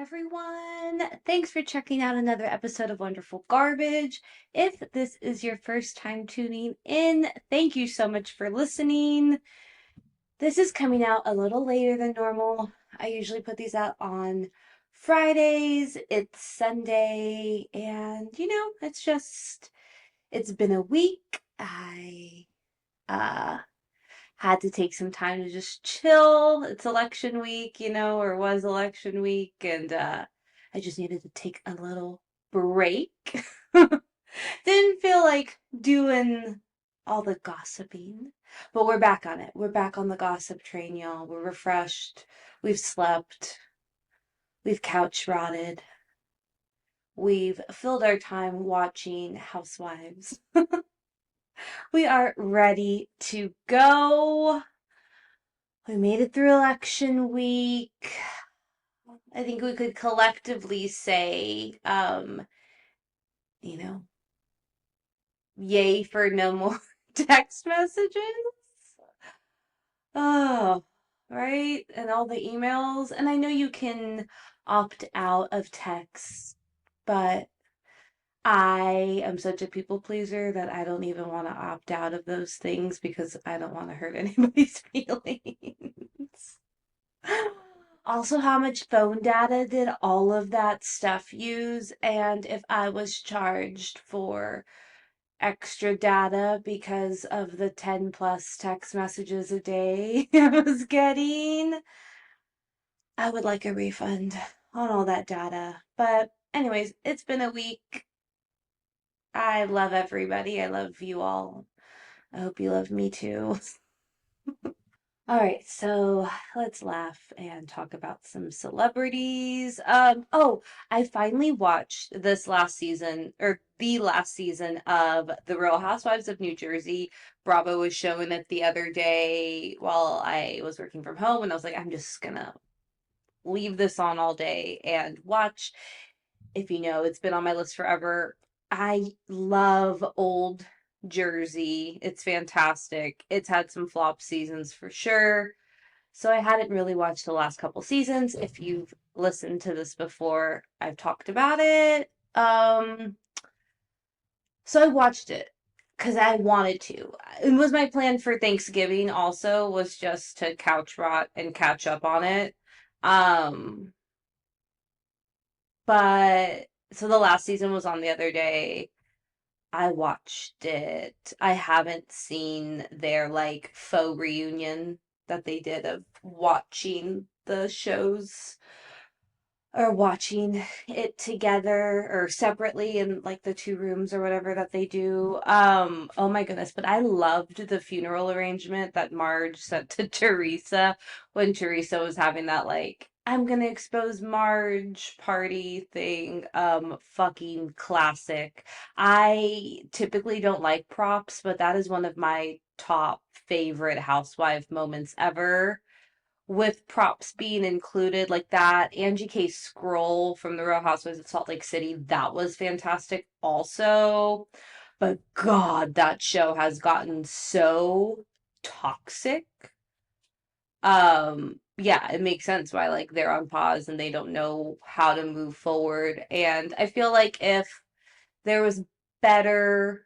everyone. Thanks for checking out another episode of Wonderful Garbage. If this is your first time tuning in, thank you so much for listening. This is coming out a little later than normal. I usually put these out on Fridays. It's Sunday, and it's been a week. I had to take some time to just chill. It's election week, or was election week, and I just needed to take a little break. Didn't feel like doing all the gossiping, but we're back on it. We're back on the gossip train, y'all. We're refreshed. We've slept. We've couch rotted. We've filled our time watching Housewives. We are ready to go. We made it through election week. I think we could collectively say, yay for no more text messages. Oh, right? And all the emails. And I know you can opt out of text, but I am such a people pleaser that I don't even want to opt out of those things because I don't want to hurt anybody's feelings. Also, how much phone data did all of that stuff use? And if I was charged for extra data because of the 10 plus text messages a day I was getting, I would like a refund on all that data. But, anyways, it's been a week. I love everybody. I love you all. I hope you love me too. All right, so let's laugh and talk about some celebrities. I finally watched this last season, or the last season of The Real Housewives of New Jersey. Bravo was showing it the other day while I was working from home, and I was like, I'm just gonna leave this on all day and watch. If you know, it's been on my list forever. I love old Jersey. It's fantastic. It's had some flop seasons for sure. So I hadn't really watched the last couple seasons. If you've listened to this before, I've talked about it. So I watched it because I wanted to. It was my plan for Thanksgiving also, was just to couch rot and catch up on it. Um, but so the last season was on the other day. I watched it. I haven't seen their like faux reunion that they did of watching the shows or watching it together or separately in like the two rooms or whatever that they do. Oh my goodness, but I loved the funeral arrangement that Marge sent to Theresa when Theresa was having that like I'm gonna expose Marge party thing. Fucking classic. I typically don't like props, but that is one of my top favorite housewife moments ever, with props being included like that. Angie K. Scroll from the Real Housewives of Salt Lake City, that was fantastic also. But God, that show has gotten so toxic. Yeah, it makes sense why like they're on pause and they don't know how to move forward. And I feel like if there was better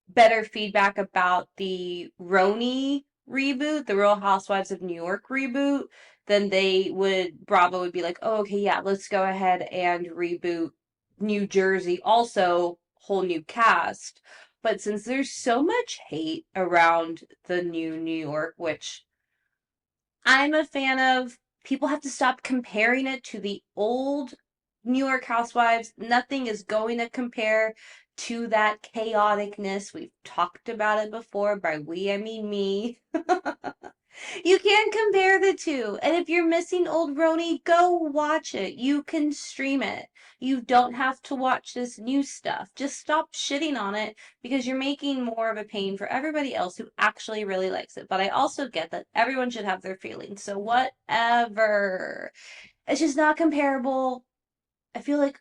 better feedback about the Roni reboot, the Real Housewives of New York reboot, then Bravo would be like, oh, okay, yeah, let's go ahead and reboot New Jersey, also whole new cast. But since there's so much hate around the new New York, which I'm a fan of, people have to stop comparing it to the old New York Housewives. Nothing is going to compare to that chaoticness. We've talked about it before. By we, I mean me. You can't compare the two. And if you're missing old Roni, go watch it. You can stream it. You don't have to watch this new stuff. Just stop shitting on it because you're making more of a pain for everybody else who actually really likes it. But I also get that everyone should have their feelings. So whatever. It's just not comparable. I feel like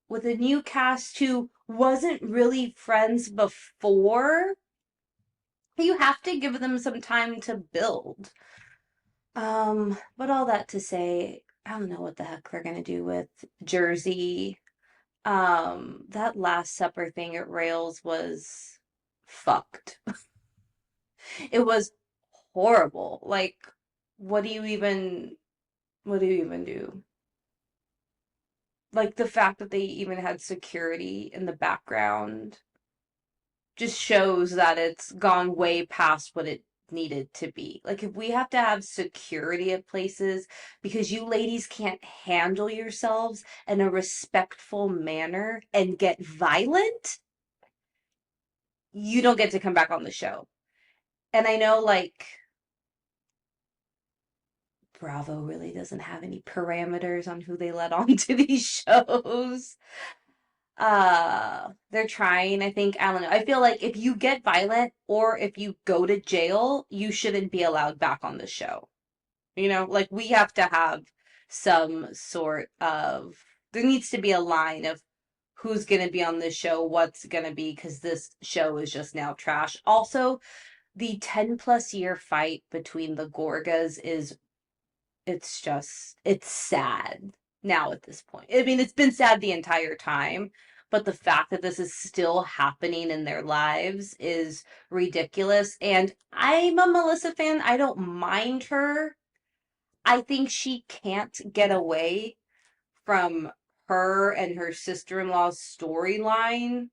with a new cast who wasn't really friends before, you have to give them some time to build. But all that to say, I don't know what the heck they're gonna do with Jersey. That Last Supper thing at Rails was fucked. It was horrible. Like, what do you even what do you even do? Like the fact that they even had security in the background just shows that it's gone way past what it needed to be. Like, if we have to have security at places because you ladies can't handle yourselves in a respectful manner and get violent, you don't get to come back on the show. And I know, like, Bravo really doesn't have any parameters on who they let onto these shows. They're trying, I think. I don't know. I feel like if you get violent or if you go to jail, you shouldn't be allowed back on the show. You know, like, we have to have some sort of, there needs to be a line of who's going to be on this show, what's going to be, because this show is just now trash. Also, the 10 plus year fight between the Gorgas is, it's sad now at this point. I mean, it's been sad the entire time, but the fact that this is still happening in their lives is ridiculous. And I'm a Melissa fan. I don't mind her. I think she can't get away from her and her sister-in-law's storyline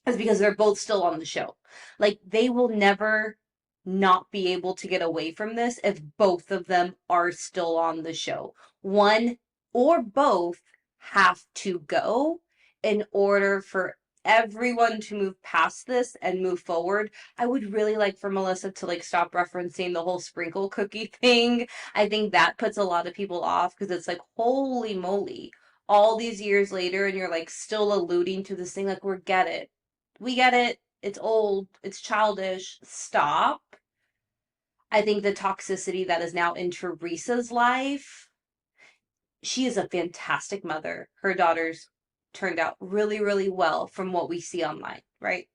is because they're both still on the show. Like, they will never not be able to get away from this if both of them are still on the show. One or both have to go in order for everyone to move past this and move forward. I would really like for Melissa to, like, stop referencing the whole sprinkle cookie thing. I think that puts a lot of people off because it's like, holy moly, all these years later and you're like still alluding to this thing. Like, we get it. It's old. It's childish. Stop. I think the toxicity that is now in Theresa's life, she is a fantastic mother. Her daughters turned out really, really well from what we see online, right?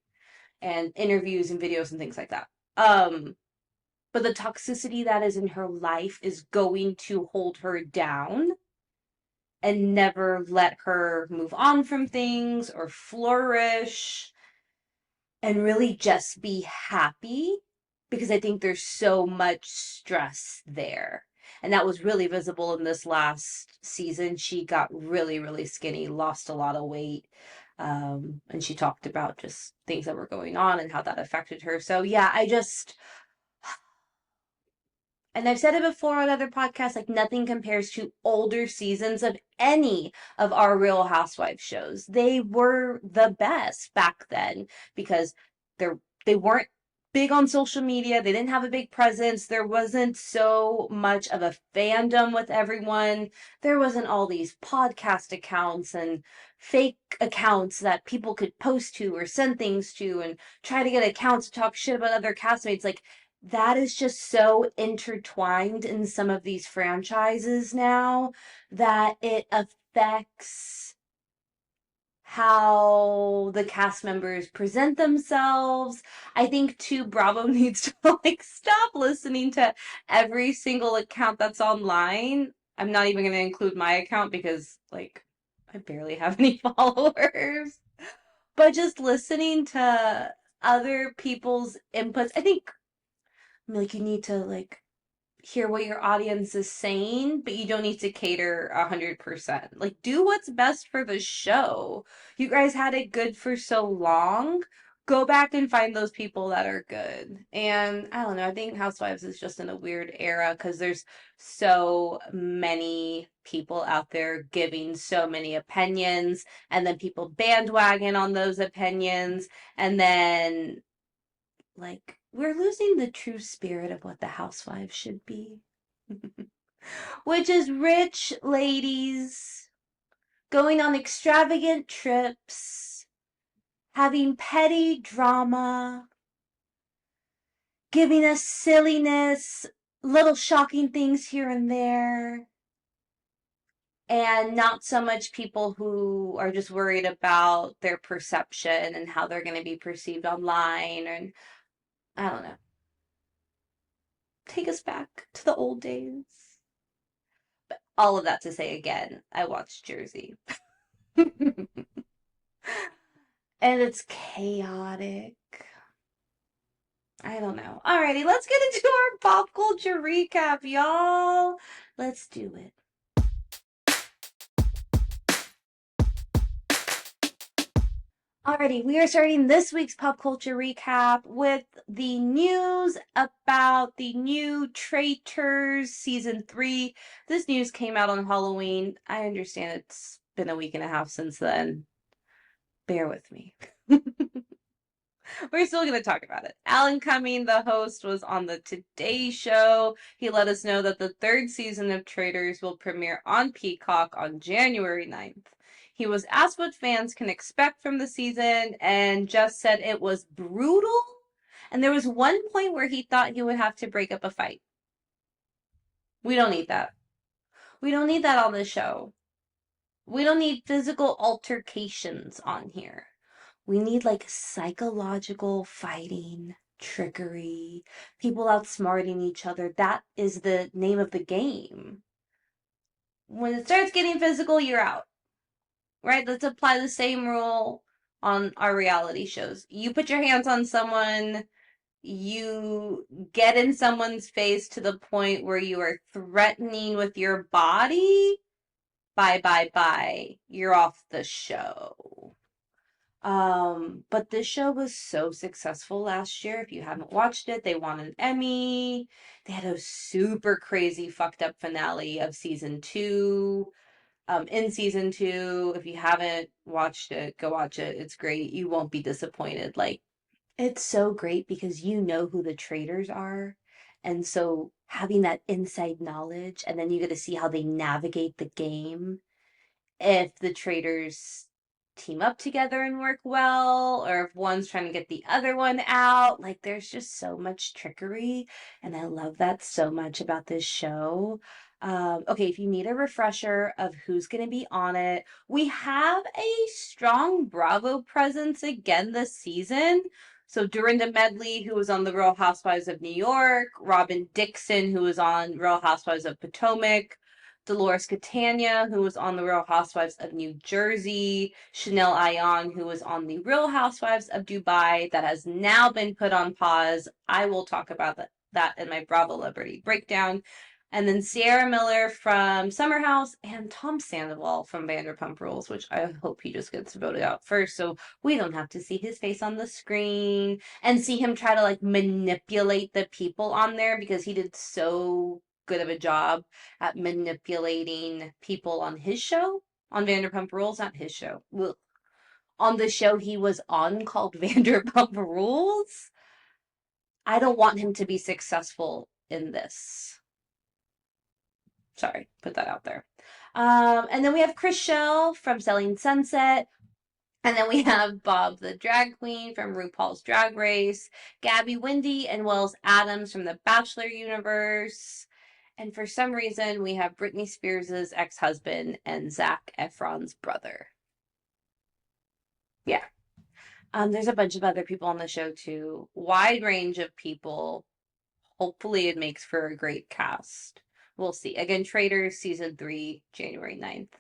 And interviews and videos and things like that. But the toxicity that is in her life is going to hold her down and never let her move on from things or flourish and really just be happy, because I think there's so much stress there. And that was really visible in this last season. She got really, really skinny, lost a lot of weight. And she talked about just things that were going on and how that affected her. So, yeah, and I've said it before on other podcasts, like, nothing compares to older seasons of any of our Real Housewives shows. They were the best back then because they're they weren't big on social media. They didn't have a big presence. There wasn't so much of a fandom with everyone. There wasn't all these podcast accounts and fake accounts that people could post to or send things to and try to get accounts to talk shit about other castmates. Like, that is just so intertwined in some of these franchises now that it affects how the cast members present themselves. I think too, Bravo needs to, like, stop listening to every single account that's online. I'm not even going to include my account because, like, I barely have any followers. But just listening to other people's inputs, I think, like, you need to, like, hear what your audience is saying, but you don't need to cater 100%. Like, do what's best for the show. You guys had it good for so long. Go back and find those people that are good. And I don't know, I think Housewives is just in a weird era because there's so many people out there giving so many opinions, and then people bandwagon on those opinions, and then, like, we're losing the true spirit of what the housewives should be, which is rich ladies going on extravagant trips, having petty drama, giving us silliness, little shocking things here and there, and not so much people who are just worried about their perception and how they're going to be perceived online. And I don't know. Take us back to the old days. All of that to say again, I watched Jersey. And it's chaotic. I don't know. Alrighty, let's get into our pop culture recap, y'all. Let's do it. Alrighty, we are starting this week's pop culture recap with the news about the new Traitors season 3. This news came out on Halloween. I understand it's been a week and a half since then. Bear with me. We're still going to talk about it. Alan Cumming, the host, was on the Today Show. He let us know that the third season of Traitors will premiere on Peacock on January 9th. He was asked what fans can expect from the season and just said it was brutal. And there was one point where he thought he would have to break up a fight. We don't need that. We don't need that on the show. We don't need physical altercations on here. We need like psychological fighting, trickery, people outsmarting each other. That is the name of the game. When it starts getting physical, you're out. Right? Let's apply the same rule on our reality shows. You put your hands on someone, you get in someone's face to the point where you are threatening with your body. Bye, bye, bye. You're off the show. But this show was so successful last year. If you haven't watched it, they won an Emmy. They had a super crazy fucked up finale of season 2. In season 2, if you haven't watched it, go watch it. It's great. You won't be disappointed. Like, it's so great because you know who the traitors are. And so having that inside knowledge, and then you get to see how they navigate the game if the traitors team up together and work well, or if one's trying to get the other one out. Like, there's just so much trickery, and I love that so much about this show. Okay, if you need a refresher of who's going to be on it, we have a strong Bravo presence again this season. So Dorinda Medley, who was on The Real Housewives of New York, Robin Dixon, who was on Real Housewives of Potomac, Dolores Catania, who was on The Real Housewives of New Jersey, Chanel Ayan, who was on The Real Housewives of Dubai, that has now been put on pause. I will talk about that in my Bravolebrity Breakdown. And then Sierra Miller from Summer House and Tom Sandoval from Vanderpump Rules, which I hope he just gets voted out first so we don't have to see his face on the screen and see him try to like manipulate the people on there, because he did so good of a job at manipulating people on his show, on Vanderpump Rules, not his show. Ugh. On the show he was on called Vanderpump Rules. I don't want him to be successful in this. Sorry, put that out there. And then we have Chris Shell from Selling Sunset. And then we have Bob the Drag Queen from RuPaul's Drag Race, Gabby Windey and Wells Adams from the Bachelor universe. And for some reason, we have Britney Spears' ex-husband and Zac Efron's brother. Yeah. There's a bunch of other people on the show too. Wide range of people. Hopefully it makes for a great cast. We'll see. Again, Traitors season 3, January 9th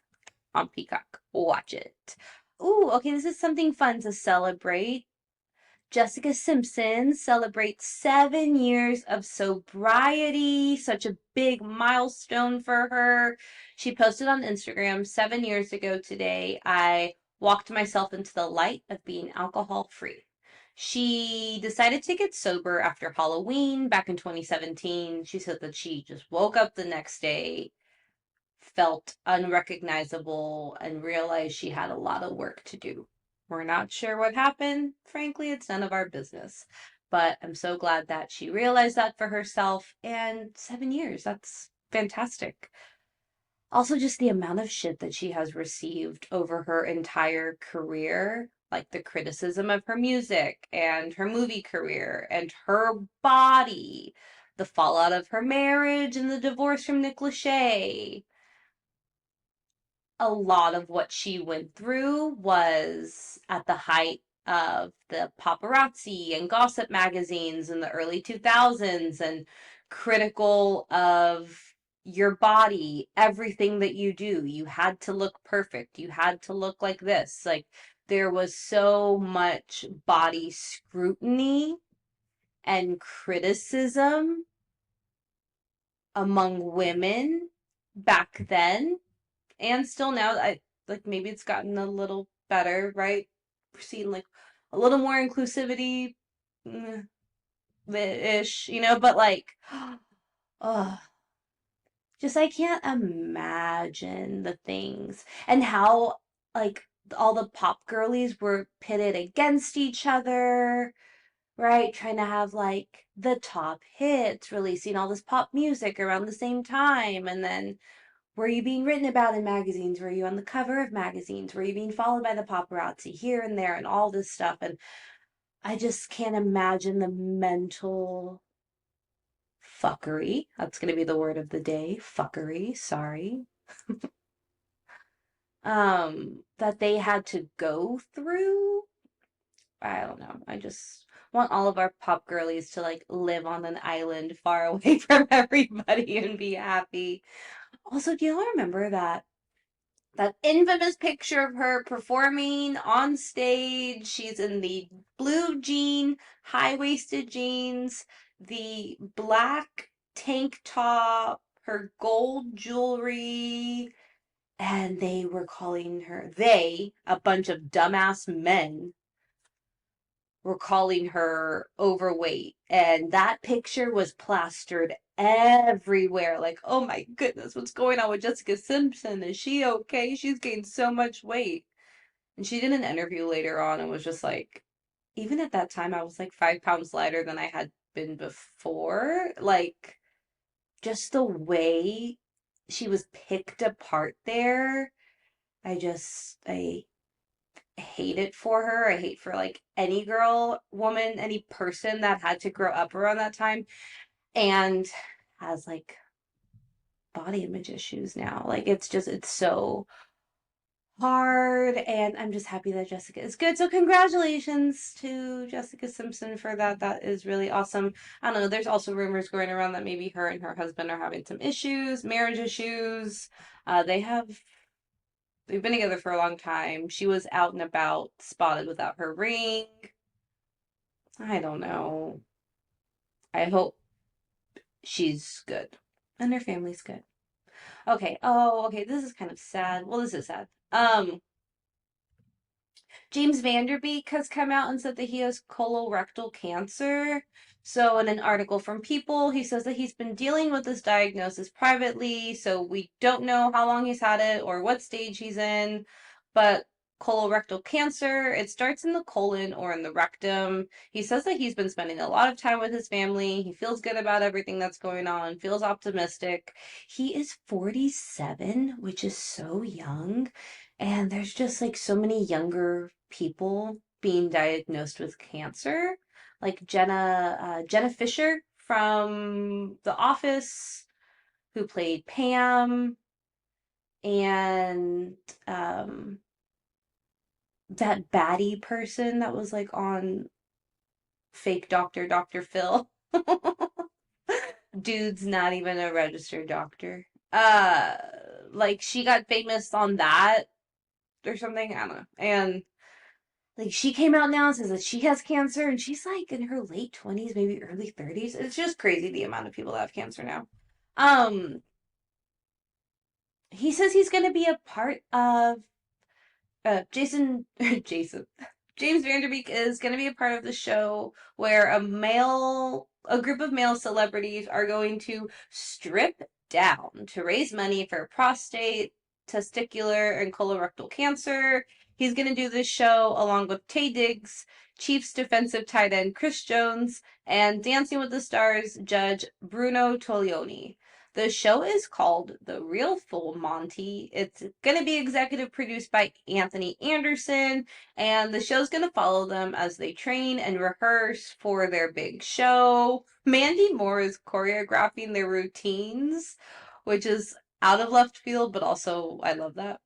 on Peacock. Watch it. Ooh, okay, this is something fun to celebrate. Jessica Simpson celebrates 7 years of sobriety. Such a big milestone for her. She posted on Instagram, 7 years ago today, I walked myself into the light of being alcohol free. She decided to get sober after Halloween back in 2017. She said that she just woke up the next day, felt unrecognizable, and realized she had a lot of work to do. We're not sure what happened. Frankly, it's none of our business. But I'm so glad that she realized that for herself. And 7 years, that's fantastic. Also, just the amount of shit that she has received over her entire career, like the criticism of her music and her movie career and her body, the fallout of her marriage and the divorce from Nick Lachey. A lot of what she went through was at the height of the paparazzi and gossip magazines in the early 2000s, and critical of your body, everything that you do, you had to look perfect. You had to look like this. Like there was so much body scrutiny and criticism among women back then and still now. I like maybe it's gotten a little better, right? We're seeing like a little more inclusivity ish, but like oh, just I can't imagine the things and how like all the pop girlies were pitted against each other, right? Trying to have like the top hits, releasing all this pop music around the same time. And then were you being written about in magazines? Were you on the cover of magazines? Were you being followed by the paparazzi here and there and all this stuff? And I just can't imagine the mental fuckery. That's going to be the word of the day. Fuckery. Sorry. That they had to go through. I don't know. I just want all of our pop girlies to like live on an island far away from everybody and be happy. Also, do you all remember that infamous picture of her performing on stage? She's in the blue jean, high-waisted jeans, the black tank top, her gold jewelry, and they were calling her, a bunch of dumbass men, were calling her overweight. And that picture was plastered everywhere. Like, oh my goodness, what's going on with Jessica Simpson? Is she okay? She's gained so much weight. And she did an interview later on and was just like, even at that time, I was like 5 pounds lighter than I had been before. Like, just the way she was picked apart there. I hate it for her. I hate for like any girl, woman, any person that had to grow up around that time and has like body image issues now. Like it's so hard, and I'm just happy that Jessica is good. So congratulations to Jessica Simpson for that. That is really awesome. I don't know, there's also rumors going around that maybe her and her husband are having some issues, marriage issues. They've been together for a long time. She was out and about, spotted without her ring. I don't know. I hope she's good and her family's good. Okay. Oh, okay. This is kind of sad. Well, this is sad. James Vanderbeek has come out and said that he has colorectal cancer. So, in an article from People, he says that he's been dealing with this diagnosis privately. So, we don't know how long he's had it or what stage he's in. But colorectal cancer, it starts in the colon or in the rectum. He says that he's been spending a lot of time with his family. He feels good about everything that's going on, feels optimistic. He is 47, which is so young. And there's just like so many younger people being diagnosed with cancer, like Jenna Fisher from The Office, who played Pam, and um, that baddie person that was like on Fake Doctor, Dr. Phil. Dude's not even a registered doctor. Like she got famous on that or something. I don't know. And like she came out now and says that she has cancer and she's like in her late 20s, maybe early 30s. It's just crazy the amount of people that have cancer now. Um he says he's going to be a part of Jason James Vanderbeek is going to be a part of the show where a group of male celebrities are going to strip down to raise money for prostate, testicular, and colorectal cancer. He's going to do this show along with Tay Diggs, Chiefs defensive tight end Chris Jones, and Dancing with the Stars judge Bruno Toglioni. The show is called The Real Full Monty. It's going to be executive produced by Anthony Anderson, and the show's going to follow them as they train and rehearse for their big show. Mandy Moore is choreographing their routines, which is out of left field, but also I love that.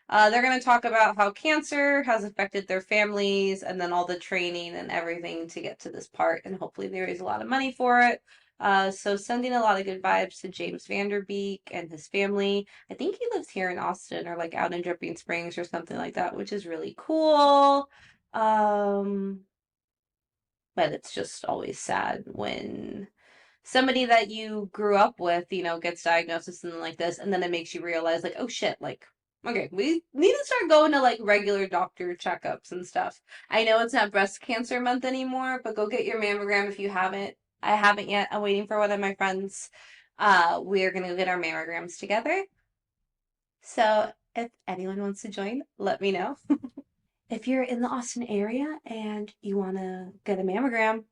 They're going to talk about how cancer has affected their families and then all the training and everything to get to this part, and hopefully they raise a lot of money for it. So sending a lot of good vibes to James Vanderbeek and his family. I think he lives here in Austin or like out in Dripping Springs or something like that, which is really cool. Um, but it's just always sad when somebody that you grew up with, gets diagnosed with something like this, and then it makes you realize, like, oh shit, like, okay, we need to start going to like regular doctor checkups and stuff. I know it's not breast cancer month anymore, but go get your mammogram if you haven't. I haven't yet. I'm waiting for one of my friends. We are gonna go get our mammograms together. So if anyone wants to join, let me know. If you're in the Austin area and you want to get a mammogram,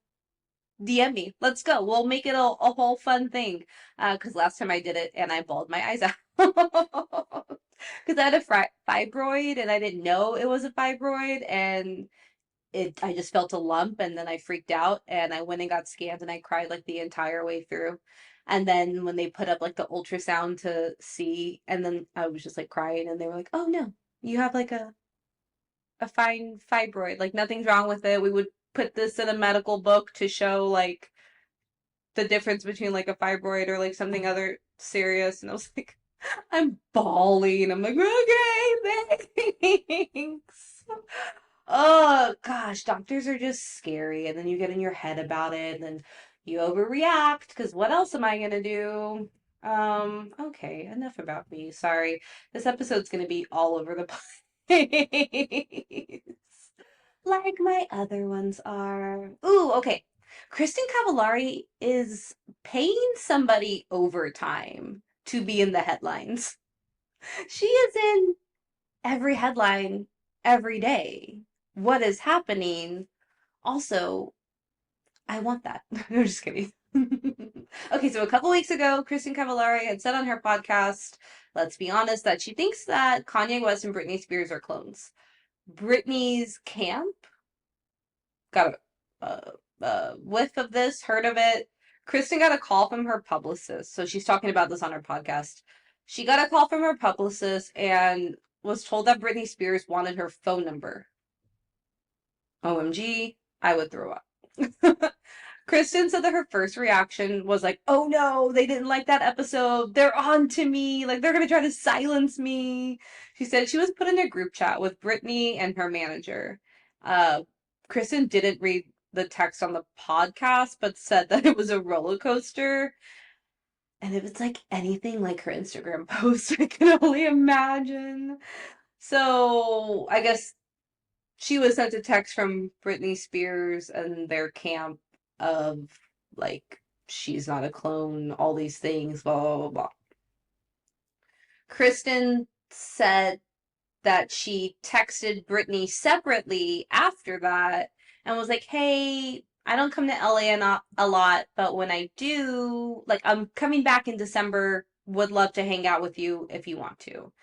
DM me. Let's go. We'll make it a whole fun thing. Because last time I did it and I bawled my eyes out. Because I had a fibroid and I didn't know it was a fibroid, and I just felt a lump, and then I freaked out and I went and got scanned and I cried like the entire way through. And then when they put up like the ultrasound to see, and then I was just like crying, and they were like, "Oh no, you have like a fine fibroid. Like nothing's wrong with it. We would put this in a medical book to show like the difference between like a fibroid or like something other serious." And I was like, I'm bawling. I'm like, okay, thanks. Oh gosh, doctors are just scary, and then you get in your head about it, and then you overreact because what else am I gonna do? Okay, enough about me. Sorry. This episode's gonna be all over the place. Like my other ones are. Ooh, okay. Kristin Cavallari is paying somebody overtime to be in the headlines. She is in every headline every day. What is happening? Also, I want that. I'm just kidding. Okay, so a couple weeks ago, Kristin Cavallari had said on her podcast, let's be honest, that she thinks that Kanye West and Britney Spears are clones. Britney's camp got a whiff of this, heard of it. Kristin got a call from her publicist. So she's talking about this on her podcast. She got a call from her publicist and was told that Britney Spears wanted her phone number. OMG, I would throw up. Kristin said that her first reaction was like, oh no, they didn't like that episode. They're on to me. Like, they're going to try to silence me. She said she was put in a group chat with Britney and her manager. Kristin didn't read the text on the podcast, but said that it was a roller coaster. And if it's like anything like her Instagram post, I can only imagine. So I guess she was sent a text from Britney Spears and their camp of like, she's not a clone, all these things, blah, blah, blah, blah. Kristin said that she texted Britney separately after that and was like, hey, I don't come to LA a lot, but when I do, like, I'm coming back in December, would love to hang out with you if you want to.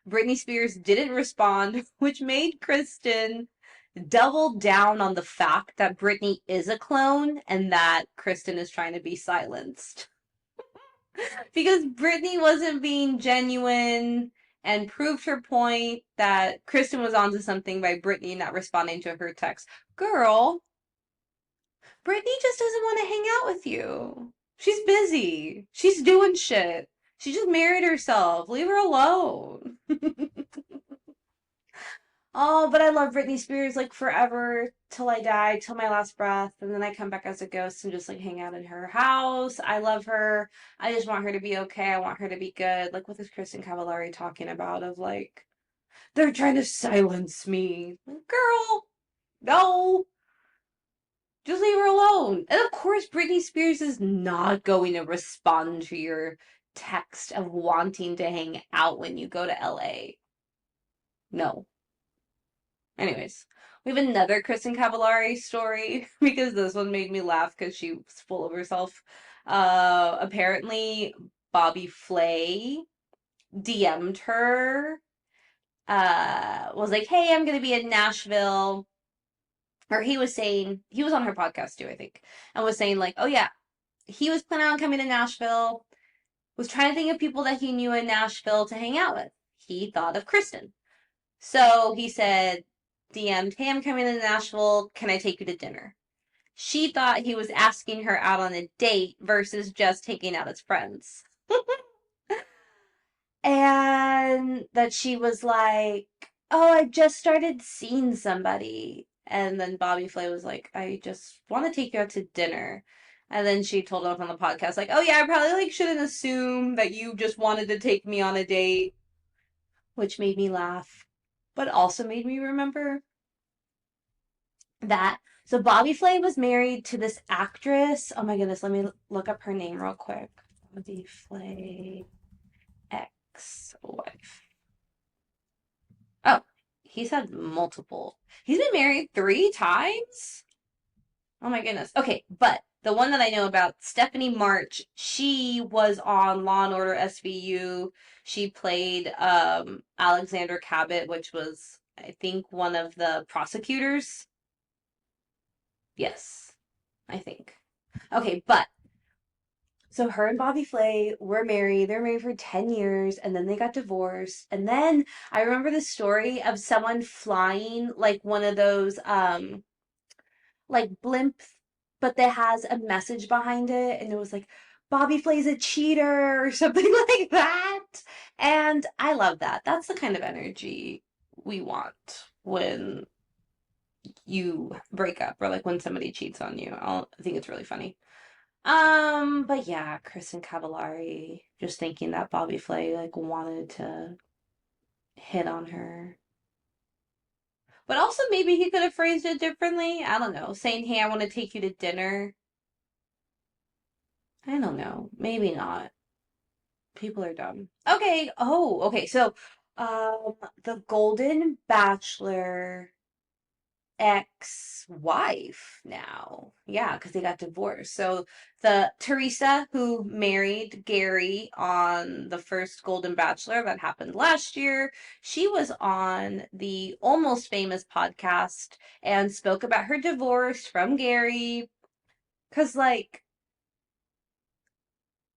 Britney Spears didn't respond, which made Kristin double down on the fact that Britney is a clone and that Kristin is trying to be silenced. Because Britney wasn't being genuine and proved her point that Kristin was onto something by Britney not responding to her text. Girl, Britney just doesn't want to hang out with you. She's busy. She's doing shit. She just married herself. Leave her alone. Oh, but I love Britney Spears like forever till I die, till my last breath, and then I come back as a ghost and just like hang out in her house. I love her. I just want her to be okay. I want her to be good. Like what is Kristin Cavallari talking about of like they're trying to silence me. Girl, no. Just leave her alone. And of course Britney Spears is not going to respond to your text of wanting to hang out when you go to LA. No. Anyways, we have another Kristin Cavallari story because this one made me laugh because she was full of herself. Apparently, Bobby Flay DM'd her, was like, hey, I'm going to be in Nashville. Or he was saying, he was on her podcast too, I think, and was saying, like, oh yeah, he was planning on coming to Nashville, was trying to think of people that he knew in Nashville to hang out with. He thought of Kristin. So he said, DM'd, hey, I'm coming to Nashville. Can I take you to dinner? she thought he was asking her out on a date versus just taking out as friends. And that she was like, "Oh, I just started seeing somebody." And then Bobby Flay was like, "I just want to take you out to dinner." And then she told him on the podcast, like, "Oh yeah, I probably like shouldn't assume that you just wanted to take me on a date," which made me laugh, but also made me remember that. So Bobby Flay was married to this actress. Oh my goodness, let me look up her name real quick. Bobby Flay ex-wife. Oh, he's had multiple. He's been married 3 times? Oh my goodness. Okay, but the one that I know about, Stephanie March, she was on Law and Order SVU. She played Alexander Cabot, which was, I think, one of the prosecutors. Yes, I think. Okay, but so her and Bobby Flay were married. They were married for 10 years and then they got divorced. And then I remember the story of someone flying like one of those like blimp, but that has a message behind it, and it was like Bobby Flay's a cheater or something like that. And I love that. That's the kind of energy we want when you break up or like when somebody cheats on you. I think it's really funny. But yeah, Kristin Cavallari, just thinking that Bobby Flay like wanted to hit on her. But also maybe he could have phrased it differently. I don't know. Saying, "Hey, I want to take you to dinner." I don't know. Maybe not. People are dumb. Okay. Oh, okay. So, the Golden Bachelor ex-wife now. Yeah, because they got divorced. So the Theresa who married Gary on the first Golden Bachelor that happened last year, she was on the Almost Famous podcast and spoke about her divorce from Gary. Because, like,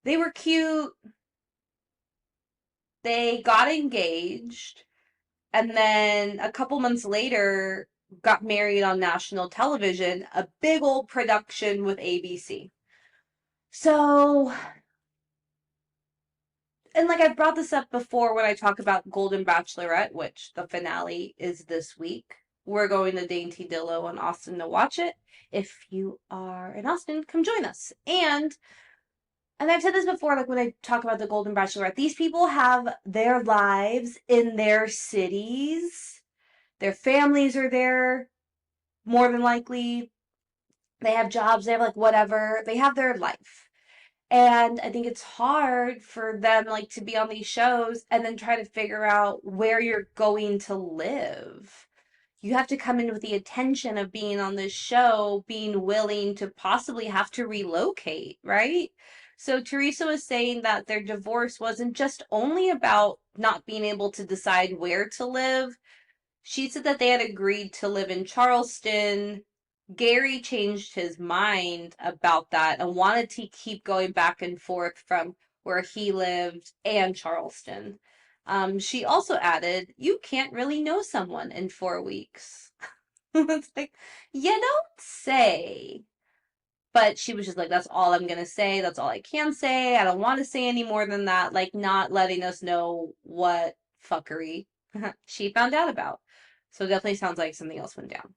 they were cute, they got engaged, and then a couple months later got married on national television, a big old production with ABC. So, and like I've brought this up before when I talk about Golden Bachelorette, which the finale is this week. We're going to Dainty Dillo in Austin to watch it. If you are in Austin, come join us. And I've said this before, like when I talk about the Golden Bachelorette, these people have their lives in their cities. Their families are there, more than likely. They have jobs, they have like whatever. They have their life. And I think it's hard for them like to be on these shows and then try to figure out where you're going to live. You have to come in with the attention of being on this show, being willing to possibly have to relocate, right? So Theresa was saying that their divorce wasn't just only about not being able to decide where to live. She said that they had agreed to live in Charleston. Gary changed his mind about that and wanted to keep going back and forth from where he lived and Charleston. She also added, "You can't really know someone in 4 weeks." It's like, you don't say. But she was just like, "That's all I'm gonna say. That's all I can say. I don't want to say any more than that." Like, not letting us know what fuckery she found out about. So it definitely sounds like something else went down.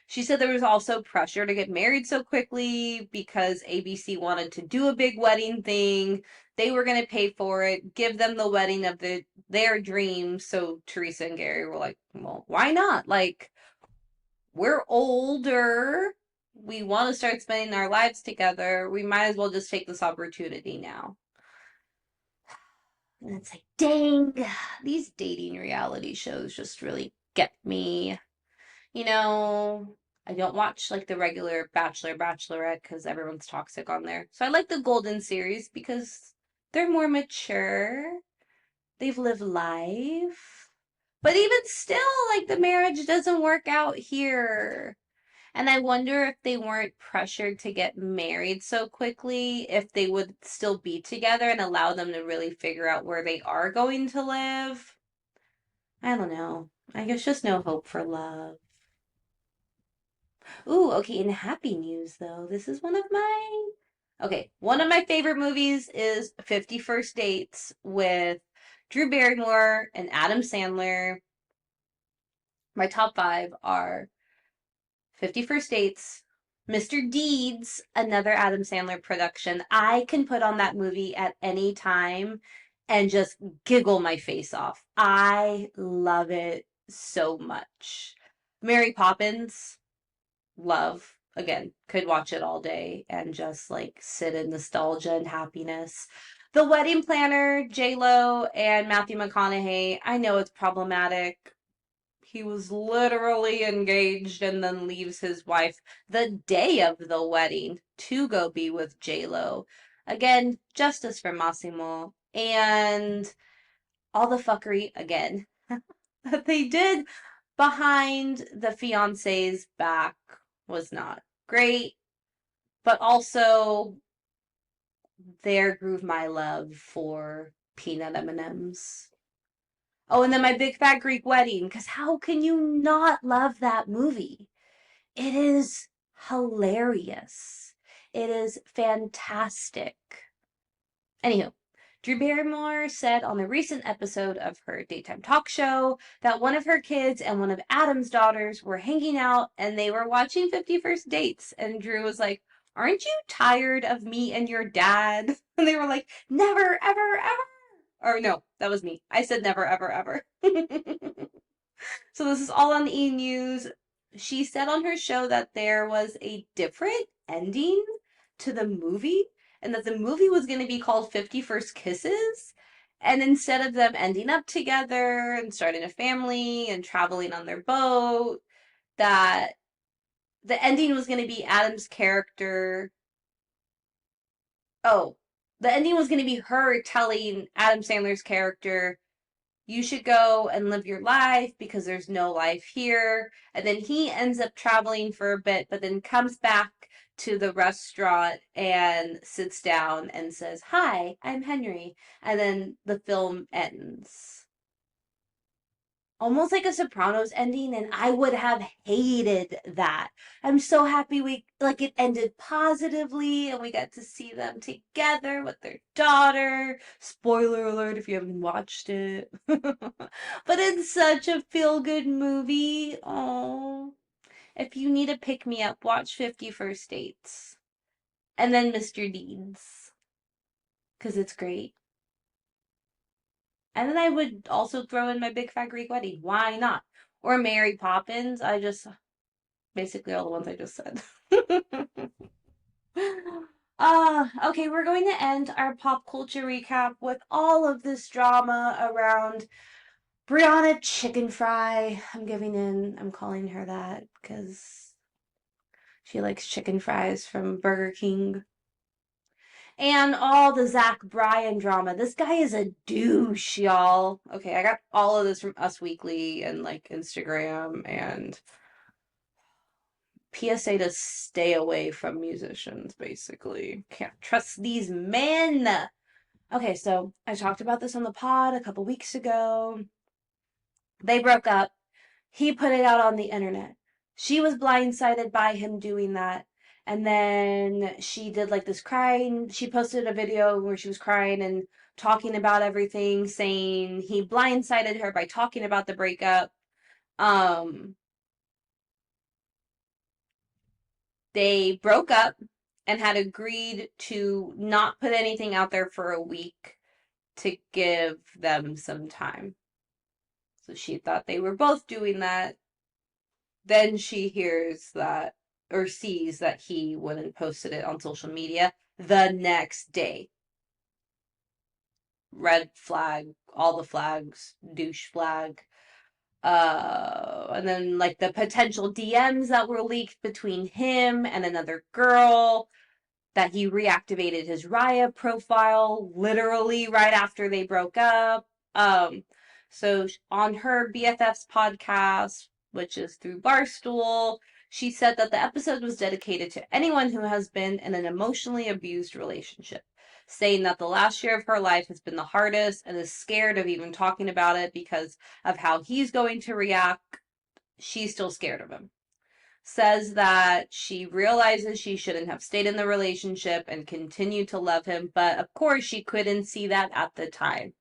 She said there was also pressure to get married so quickly because ABC wanted to do a big wedding thing. They were going to pay for it, give them the wedding of their dreams. So Theresa and Gary were like, "Well, why not? Like, we're older. We want to start spending our lives together. We might as well just take this opportunity now." And it's like, dang, these dating reality shows just really get me. You know, I don't watch like the regular Bachelor, Bachelorette because everyone's toxic on there. So I like the Golden series because they're more mature. They've lived life. But even still, like the marriage doesn't work out here. And I wonder if they weren't pressured to get married so quickly, if they would still be together and allow them to really figure out where they are going to live. I don't know. I guess just no hope for love. Ooh, okay, in happy news though, this is one of my favorite movies is 50 First Dates with Drew Barrymore and Adam Sandler. My top five are 50 First Dates, Mr. Deeds, another Adam Sandler production. I can put on that movie at any time and just giggle my face off. I love it so much. Mary Poppins, love. Again, could watch it all day and just like sit in nostalgia and happiness. The Wedding Planner, J-Lo and Matthew McConaughey. I know it's problematic. He was literally engaged and then leaves his wife the day of the wedding to go be with J-Lo. Again, justice for Massimo. And all the fuckery again that they did behind the fiance's back was not great, but also there grew my love for peanut M&Ms. Oh, and then my Big Fat Greek Wedding, because how can you not love that movie? It is hilarious. It is fantastic. Anywho, Drew Barrymore said on the recent episode of her daytime talk show that one of her kids and one of Adam's daughters were hanging out and they were watching 50 First Dates. And Drew was like, "Aren't you tired of me and your dad?" And they were like, "Never, ever, ever." Or no, that was me. I said never, ever, ever. So this is all on E! News. She said on her show that there was a different ending to the movie and that the movie was going to be called 50 First Kisses. And instead of them ending up together and starting a family and traveling on their boat, that the ending was going to be Adam's character. Oh, the ending was going to be her telling Adam Sandler's character, "You should go and live your life because there's no life here." And then he ends up traveling for a bit, but then comes back to the restaurant and sits down and says, "Hi, I'm Henry." And then the film ends. Almost like a Sopranos ending, and I would have hated that. I'm so happy it ended positively and we got to see them together with their daughter. Spoiler alert if you haven't watched it. But it's such a feel-good movie. Oh, if you need a pick-me-up, watch 50 First Dates. And then Mr. Deeds, because it's great. And then I would also throw in my Big Fat Greek Wedding. Why not? Or Mary Poppins. Basically all the ones I just said. Okay, we're going to end our pop culture recap with all of this drama around Brianna ChickenFry. I'm calling her that because she likes chicken fries from Burger King. And all the Zach Bryan drama. This guy is a douche, y'all. Okay, I got all of this from Us Weekly and Instagram and PSA to stay away from musicians, basically. Can't trust these men. Okay, so I talked about this on the pod a couple weeks ago. They broke up. He put it out on the internet. She was blindsided by him doing that. And then she did this crying. She posted a video where she was crying and talking about everything, saying he blindsided her by talking about the breakup. They broke up and had agreed to not put anything out there for a week to give them some time. So she thought they were both doing that. Then she hears that or sees that he went and posted it on social media the next day. Red flag, all the flags, douche flag. And then the potential DMs that were leaked between him and another girl, that he reactivated his Raya profile literally right after they broke up. So on her BFF's podcast, which is through Barstool, she said that the episode was dedicated to anyone who has been in an emotionally abused relationship, saying that the last year of her life has been the hardest and is scared of even talking about it because of how he's going to react. She's still scared of him. says that she realizes she shouldn't have stayed in the relationship and continued to love him, but of course she couldn't see that at the time.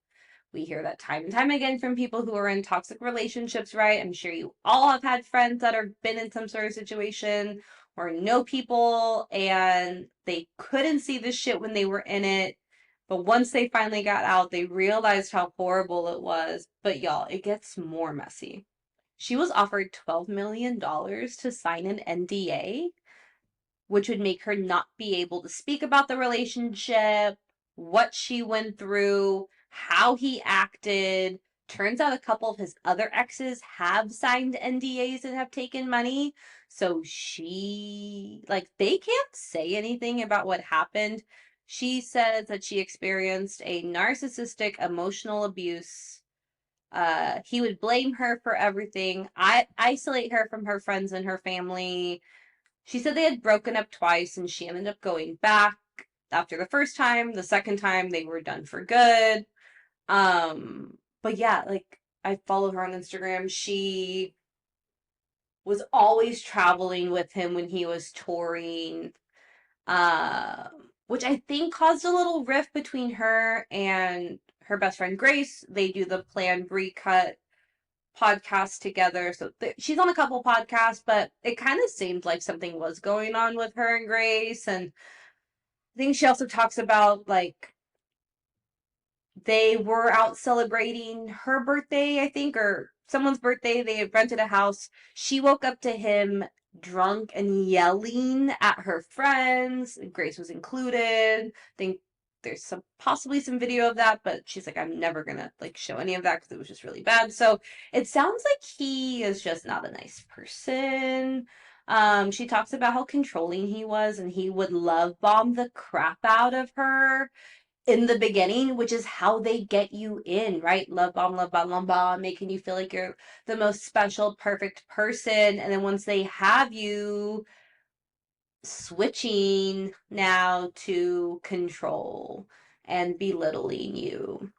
We hear that time and time again from people who are in toxic relationships, right? I'm sure you all have had friends that have been in some sort of situation or know people and they couldn't see this shit when they were in it. But once they finally got out, they realized how horrible it was. But y'all, it gets more messy. She was offered $12 million to sign an NDA, which would make her not be able to speak about the relationship, what she went through, how he acted. Turns out a couple of his other exes have signed NDAs and have taken money. So they can't say anything about what happened. She says that she experienced a narcissistic emotional abuse. He would blame her for everything, isolate her from her friends and her family. She said they had broken up twice and she ended up going back after the first time. The second time they were done for good. But yeah, I follow her on Instagram. She was always traveling with him when he was touring. Which I think caused a little rift between her and her best friend Grace. They do the planned recut podcast together. So she's on a couple podcasts, but it kind of seemed like something was going on with her and Grace. And I think she also talks about they were out celebrating her birthday, I think, or someone's birthday. They had rented a house. She woke up to him drunk and yelling at her friends. Grace was included. I think there's possibly some video of that, but she's like, I'm never gonna show any of that because it was just really bad. So it sounds like he is just not a nice person. She talks about how controlling he was and he would love bomb the crap out of her in the beginning, which is how they get you in, right? Love bomb, making you feel like you're the most special, perfect person. And then once they have you, switching now to control and belittling you.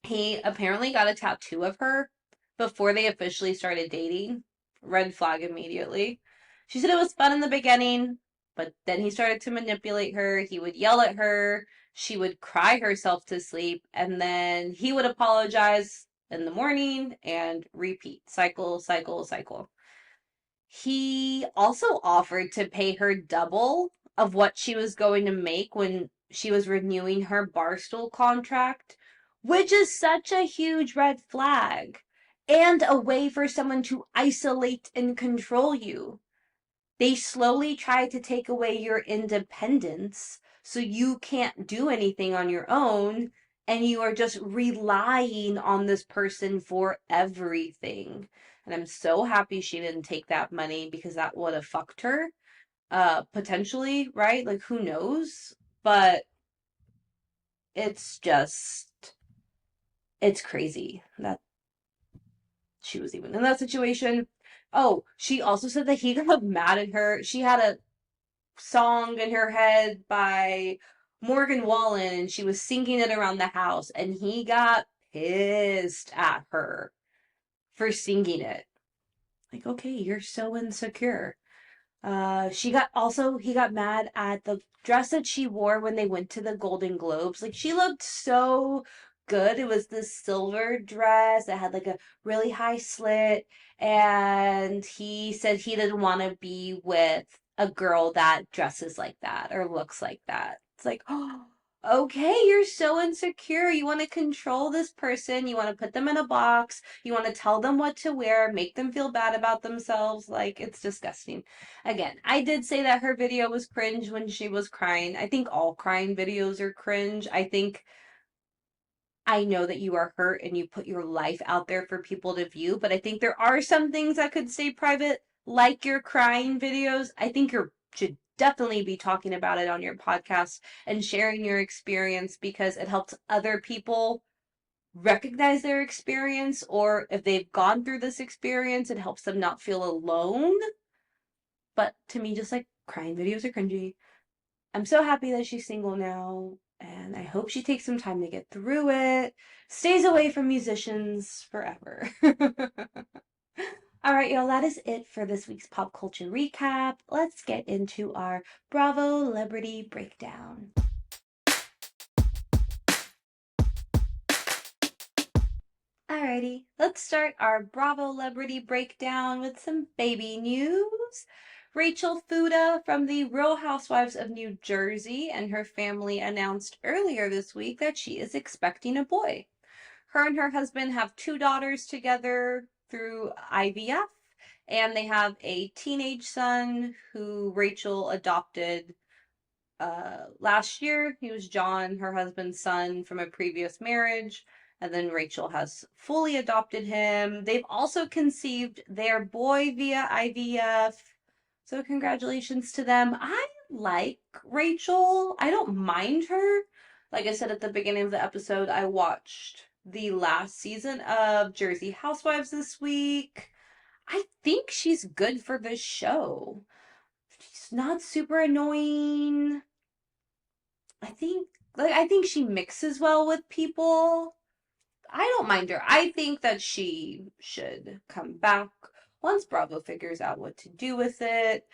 He apparently got a tattoo of her before they officially started dating. Red flag immediately. She said it was fun in the beginning, but then he started to manipulate her. He would yell at her. She would cry herself to sleep, and then he would apologize in the morning and repeat. Cycle, cycle, cycle. He also offered to pay her double of what she was going to make when she was renewing her Barstool contract, which is such a huge red flag and a way for someone to isolate and control you. They slowly try to take away your independence so you can't do anything on your own and you are just relying on this person for everything. And I'm so happy she didn't take that money because that would have fucked her. Potentially, right? Who knows? But it's it's crazy that she was even in that situation. Oh, she also said that he got mad at her. She had a song in her head by Morgan Wallen and she was singing it around the house and he got pissed at her for singing it. Okay, you're so insecure. He got mad at the dress that she wore when they went to the Golden Globes. She looked so good. It was this silver dress that had a really high slit. And he said he didn't want to be with a girl that dresses like that or looks like that. It's oh, okay, you're so insecure. You want to control this person. You want to put them in a box. You want to tell them what to wear, make them feel bad about themselves. It's disgusting. Again, I did say that her video was cringe when she was crying. I think all crying videos are cringe. I know that you are hurt and you put your life out there for people to view, but I think there are some things that could stay private, like your crying videos. I think you should definitely be talking about it on your podcast and sharing your experience because it helps other people recognize their experience, or if they've gone through this experience, it helps them not feel alone. But to me, just crying videos are cringy. I'm so happy that she's single now, and I hope she takes some time to get through it, stays away from musicians forever. All right, y'all, that is it for this week's pop culture recap. Let's get into our Bravolebrity Breakdown. Alrighty, let's start our Bravolebrity Breakdown with some baby news. Rachel Fuda from the Real Housewives of New Jersey and her family announced earlier this week that she is expecting a boy. Her and her husband have 2 daughters together through IVF, and they have a teenage son who Rachel adopted last year. He was John, her husband's son from a previous marriage, and then Rachel has fully adopted him. They've also conceived their boy via IVF, so congratulations to them. I like Rachel. I don't mind her. Like I said at the beginning of the episode, I watched the last season of Jersey Housewives this week. I think she's good for this show. She's not super annoying. I think she mixes well with people. I don't mind her. I think that she should come back once Bravo figures out what to do with it.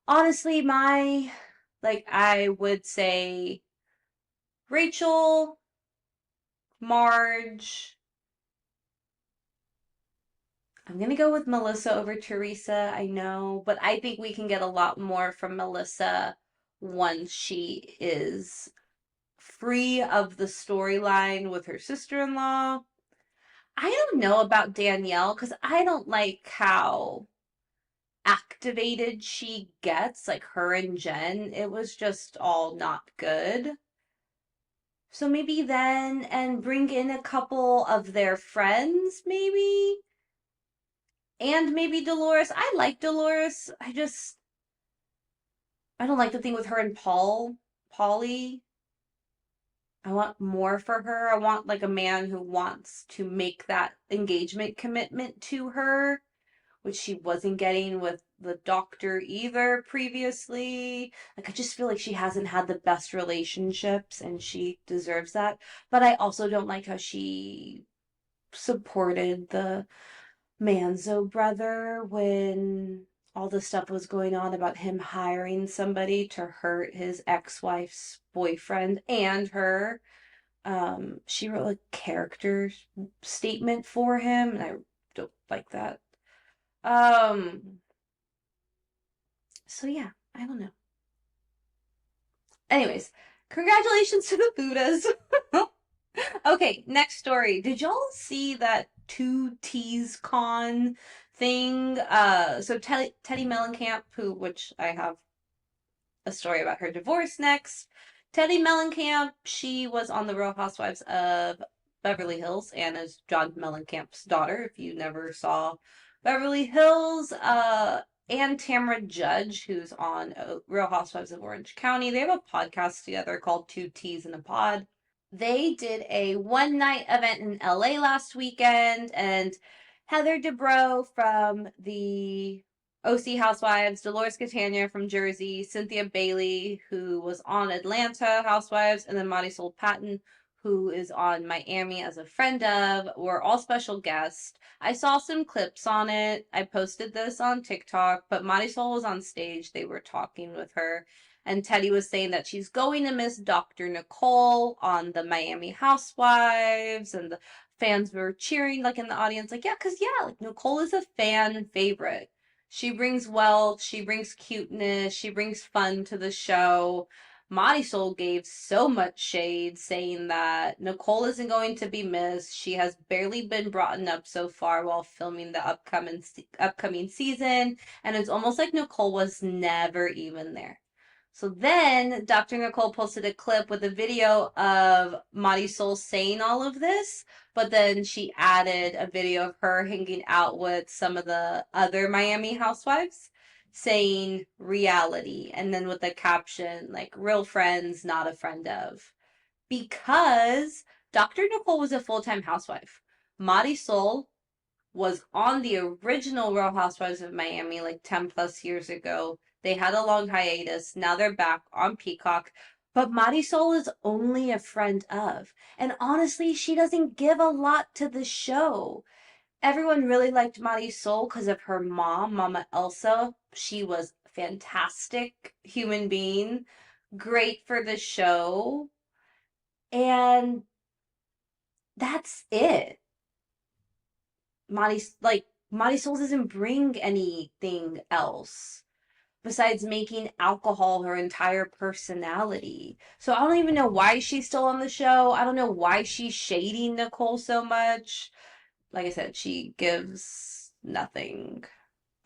Honestly, I would say Rachel, Marge. I'm gonna go with Melissa over Theresa, I know, but I think we can get a lot more from Melissa once she is free of the storyline with her sister-in-law. I don't know about Danielle because I don't like how activated she gets, like her and Jen. It was just all not good. So maybe then, and bring in a couple of their friends, maybe. And maybe Dolores. I like Dolores. I don't like the thing with her and Paulie. I want more for her. I want like a man who wants to make that engagement commitment to her, which she wasn't getting with the doctor either previously. Like, I just feel like she hasn't had the best relationships and she deserves that. But I also don't like how she supported the Manzo brother when all the stuff was going on about him hiring somebody to hurt his ex-wife's boyfriend and her. She wrote a character statement for him, and I don't like that. Um, so yeah, I don't know. Anyways, congratulations to the Fudas. Okay, next story. Did y'all see that 2T's Con thing? So Teddi Mellencamp, which I have a story about her divorce next. Teddi Mellencamp, she was on the Real Housewives of Beverly Hills and is John Mellencamp's daughter, if you never saw Beverly Hills. And Tamra Judge, who's on Real Housewives of Orange County. They have a podcast together called 2T's in a Pod. They did a one-night event in LA last weekend, and Heather Dubrow from the OC Housewives, Dolores Catania from Jersey, Cynthia Bailey, who was on Atlanta Housewives, and then Marisol Patton, who is on Miami as a friend of, were all special guests. I saw some clips on it. I posted this on TikTok, but Marisol was on stage. They were talking with her. And Teddi was saying that she's going to miss Dr. Nicole on the Miami Housewives, and the fans were cheering, like in the audience, like, yeah, because, yeah, like Nicole is a fan favorite. She brings wealth, she brings cuteness, she brings fun to the show. Marisol gave so much shade, saying that Nicole isn't going to be missed. She has barely been brought up so far while filming the upcoming season, and it's almost like Nicole was never even there. So then Dr. Nicole posted a clip with a video of Marisol saying all of this, but then she added a video of her hanging out with some of the other Miami housewives saying reality, and then with the caption like real friends, not a friend of. Because Dr. Nicole was a full-time housewife. Marisol was on the original Real Housewives of Miami like 10 plus years ago. They had a long hiatus. Now they're back on Peacock. But Marisol is only a friend of. And honestly, she doesn't give a lot to the show. everyone really liked Marisol because of her mom, Mama Elsa. She was a fantastic human being, great for the show, and that's it. Marisol doesn't bring anything else besides making alcohol her entire personality. So I don't even know why she's still on the show. I don't know why she's shading Nicole so much. Like I said, she gives nothing.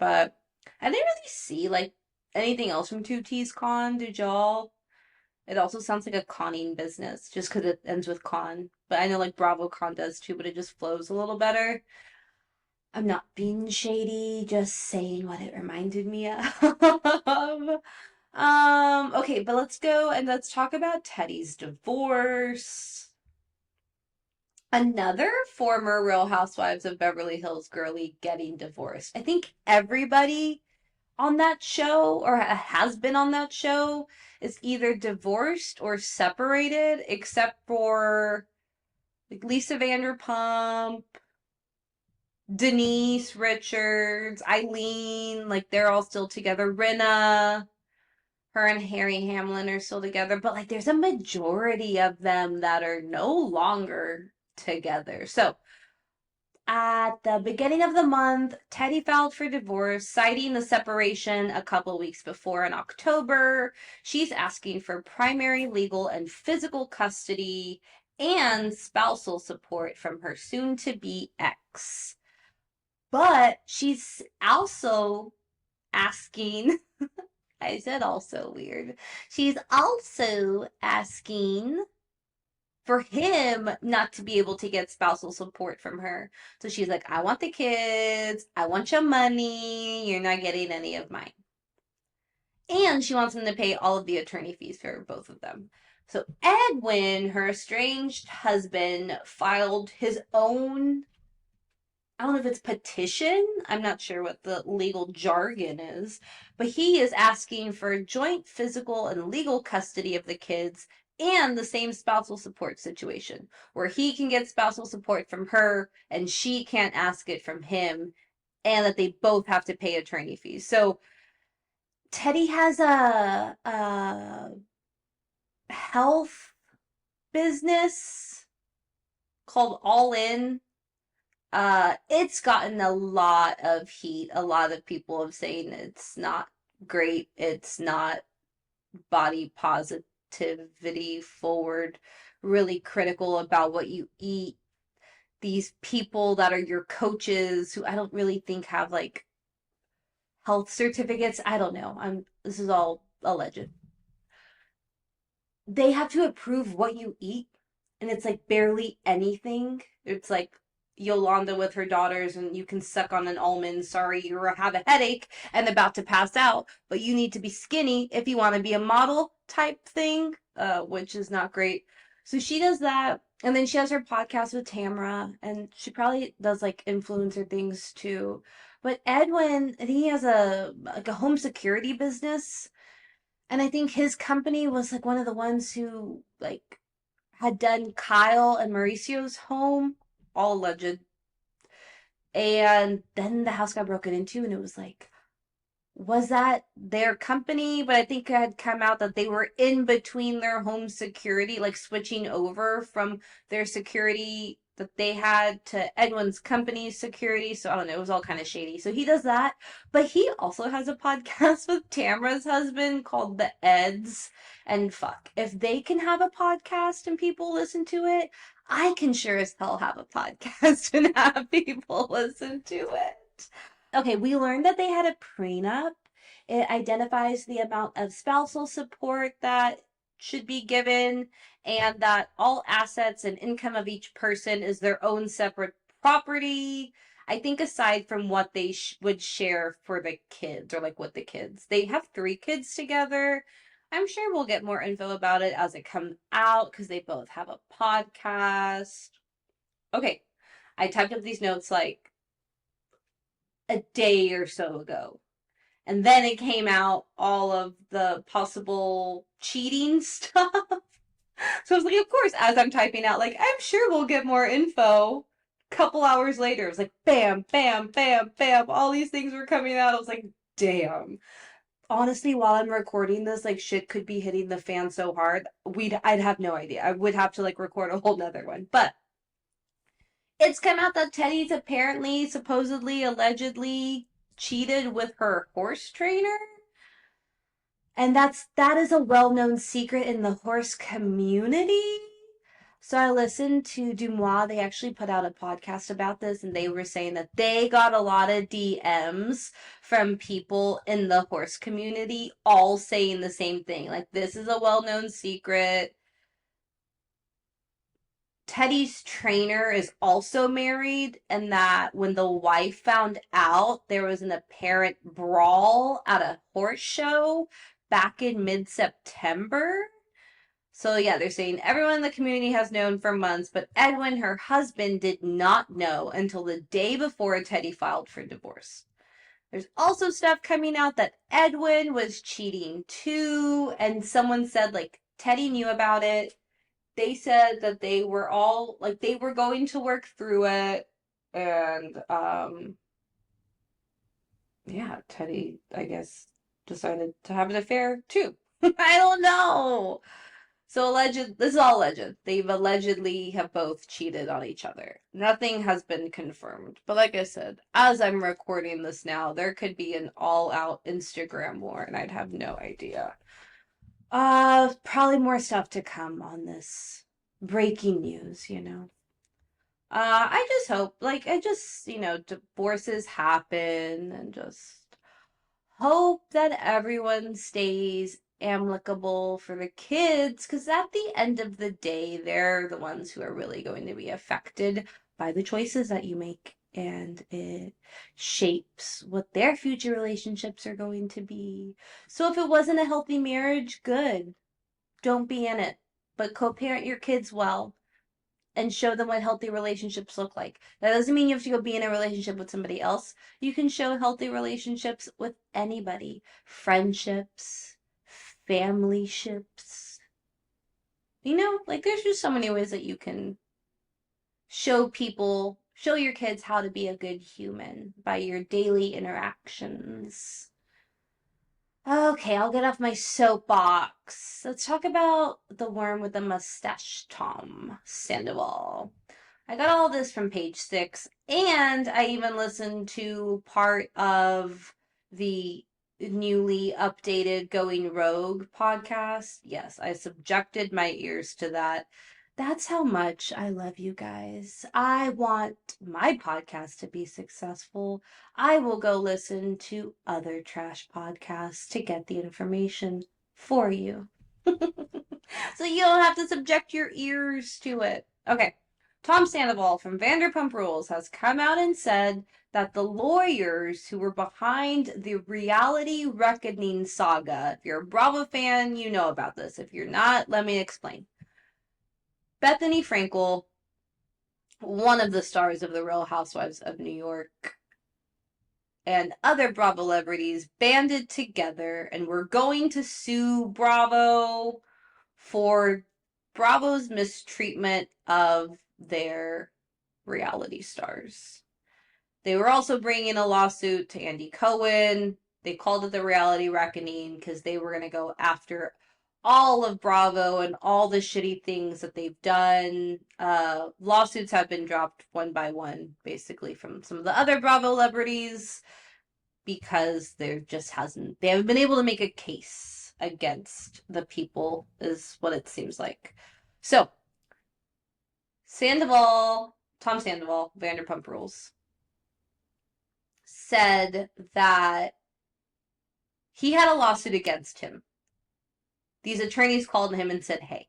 But I didn't really see like anything else from Two T's Con. Did y'all? It also sounds like a conning business just because it ends with con. But I know like Bravo Con does too, but it just flows a little better. I'm not being shady, just saying what it reminded me of. Okay, but let's go and let's talk about Teddi's divorce. Another former Real Housewives of Beverly Hills girly getting divorced. I think everybody on that show or has been on that show is either divorced or separated, except for like Lisa Vanderpump, Denise Richards, Eileen, like they're all still together. Rinna, her and Harry Hamlin are still together, but like there's a majority of them that are no longer together. So at the beginning of the month, Teddi filed for divorce, citing the separation a couple weeks before in October. She's asking for primary legal and physical custody and spousal support from her soon to be ex. But she's also asking, I said also weird. She's also asking for him not to be able to get spousal support from her. So she's like, I want the kids. I want your money. You're not getting any of mine. And she wants him to pay all of the attorney fees for both of them. So Edwin, her estranged husband, filed his own, I don't know if it's petition. I'm not sure what the legal jargon is, but he is asking for joint physical and legal custody of the kids and the same spousal support situation where he can get spousal support from her and she can't ask it from him, and that they both have to pay attorney fees. So Teddi has a health business called All In. It's gotten a lot of heat. A lot of people have saying it's not great. It's not body positivity forward, really critical about what you eat. These people that are your coaches who I don't really think have like health certificates. I don't know. This is all alleged. They have to approve what you eat, and it's like barely anything. It's like Yolanda with her daughters, and you can suck on an almond. Sorry, you have a headache and about to pass out, but you need to be skinny if you want to be a model type thing, which is not great. So she does that, and then she has her podcast with Tamra, and she probably does like influencer things too. But Edwin, he has a home security business, and I think his company was like one of the ones who like had done Kyle and Mauricio's home, all alleged. And then the house got broken into, and it was like, was that their company? But I think it had come out that they were in between their home security, like switching over from their security that they had to Edwin's company's security. So I don't know, it was all kind of shady. So he does that. But he also has a podcast with Tamra's husband called The Eds. And fuck, if they can have a podcast and people listen to it, I can sure as hell have a podcast and have people listen to it. Okay, we learned that they had a prenup. It identifies the amount of spousal support that should be given, and that all assets and income of each person is their own separate property. I think aside from what they would share for the kids, or like with the kids. They have 3 kids together. I'm sure we'll get more info about it as it comes out because they both have a podcast. Okay, I typed up these notes like a day or so ago. And then it came out all of the possible cheating stuff. So I was like, of course, as I'm typing out, like, I'm sure we'll get more info. couple hours later, it was like bam, bam, bam, bam. All these things were coming out. I was like, damn. Honestly, while I'm recording this, like shit could be hitting the fan so hard, I'd have no idea. I would have to like record a whole nother one. But it's come out that Teddi's apparently, supposedly, allegedly cheated with her horse trainer. And that is a well-known secret in the horse community. So I listened to Dumois. They actually put out a podcast about this, and they were saying that they got a lot of DMs from people in the horse community all saying the same thing. Like, this is a well-known secret. Teddi's trainer is also married, and that when the wife found out, there was an apparent brawl at a horse show back in mid-September. So yeah, they're saying everyone in the community has known for months, but Edwin, her husband, did not know until the day before Teddi filed for divorce. There's also stuff coming out that Edwin was cheating too, and someone said like Teddi knew about it. They said that they were all like they were going to work through it, and yeah, Teddi, I guess, decided to have an affair too. I don't know. So this is all alleged. They've allegedly have both cheated on each other. Nothing has been confirmed. But like I said, as I'm recording this now, there could be an all-out Instagram war, and I'd have no idea. Probably more stuff to come on this. Breaking news, you know. I just hope, divorces happen, and just hope that everyone stays amicable for the kids, because at the end of the day, they're the ones who are really going to be affected by the choices that you make, and it shapes what their future relationships are going to be. So if it wasn't a healthy marriage, good. Don't be in it, but co-parent your kids well and show them what healthy relationships look like. That doesn't mean you have to go be in a relationship with somebody else. You can show healthy relationships with anybody. Friendships, family ships. You know, like there's just so many ways that you can show your kids how to be a good human by your daily interactions. Okay, I'll get off my soapbox. Let's talk about the worm with the mustache, Tom Sandoval. I got all this from page 6, and I even listened to part of the newly updated Going Rogue podcast. Yes, I subjected my ears to that. That's how much I love you guys. I want my podcast to be successful. I will go listen to other trash podcasts to get the information for you. So you don't have to subject your ears to it. Okay. Tom Sandoval from Vanderpump Rules has come out and said that the lawyers who were behind the reality Reckoning saga, if you're a Bravo fan, you know about this. If you're not, let me explain. Bethany Frankel, one of the stars of The Real Housewives of New York, and other Bravo celebrities banded together and were going to sue Bravo for Bravo's mistreatment of their reality stars. They were also bringing a lawsuit to Andy Cohen. They called it the Reality Reckoning because they were going to go after all of Bravo and all the shitty things that they've done. Lawsuits have been dropped one by one, basically, from some of the other Bravo celebrities because they haven't been able to make a case against the people, is what it seems like. So, Tom Sandoval, Vanderpump Rules, said that he had a lawsuit against him. These attorneys called him and said, hey,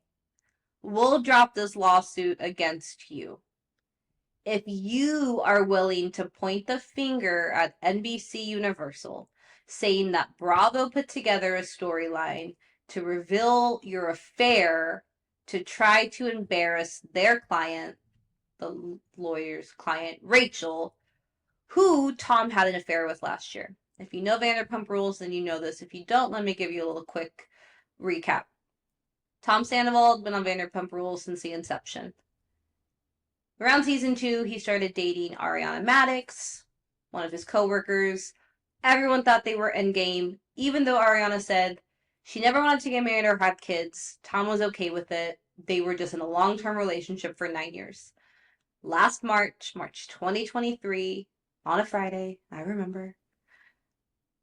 we'll drop this lawsuit against you if you are willing to point the finger at NBC Universal, saying that Bravo put together a storyline to reveal your affair to try to embarrass their client, the lawyer's client, Rachel, who Tom had an affair with last year. If you know Vanderpump Rules, then you know this. If you don't, let me give you a little quick recap. Tom Sandoval had been on Vanderpump Rules since the inception. Around season 2, he started dating Ariana Madix, one of his co-workers. Everyone thought they were endgame, even though Ariana said she never wanted to get married or have kids. Tom was okay with it. They were just in a long-term relationship for 9 years. Last March 2023, on a Friday, I remember,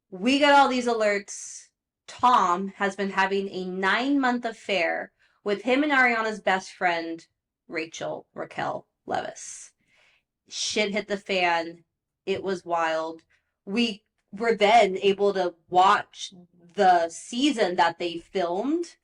we got all these alerts. Tom has been having a 9-month affair with him and Ariana's best friend, Raquel Leviss. Shit hit the fan. It was wild. We were then able to watch the season that they filmed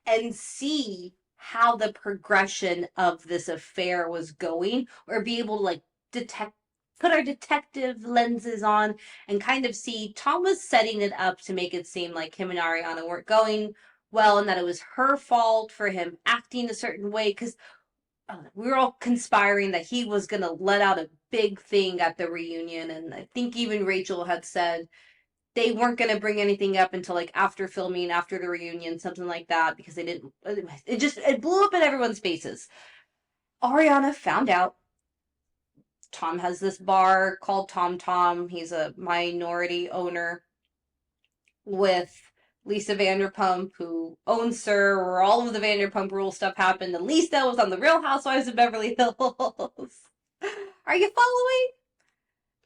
and see how the progression of this affair was going, or be able to like put our detective lenses on and kind of see Tom was setting it up to make it seem like him and Ariana weren't going well and that it was her fault for him acting a certain way, because we were all conspiring that he was going to let out a big thing at the reunion. And I think even Rachel had said they weren't going to bring anything up until like after filming, after the reunion, something like that, because they didn't, it blew up in everyone's faces. Ariana found out Tom has this bar called Tom Tom. He's a minority owner with Lisa Vanderpump, who owns Sir, where all of the Vanderpump Rules stuff happened, and Lisa was on the Real Housewives of Beverly Hills. Are you following?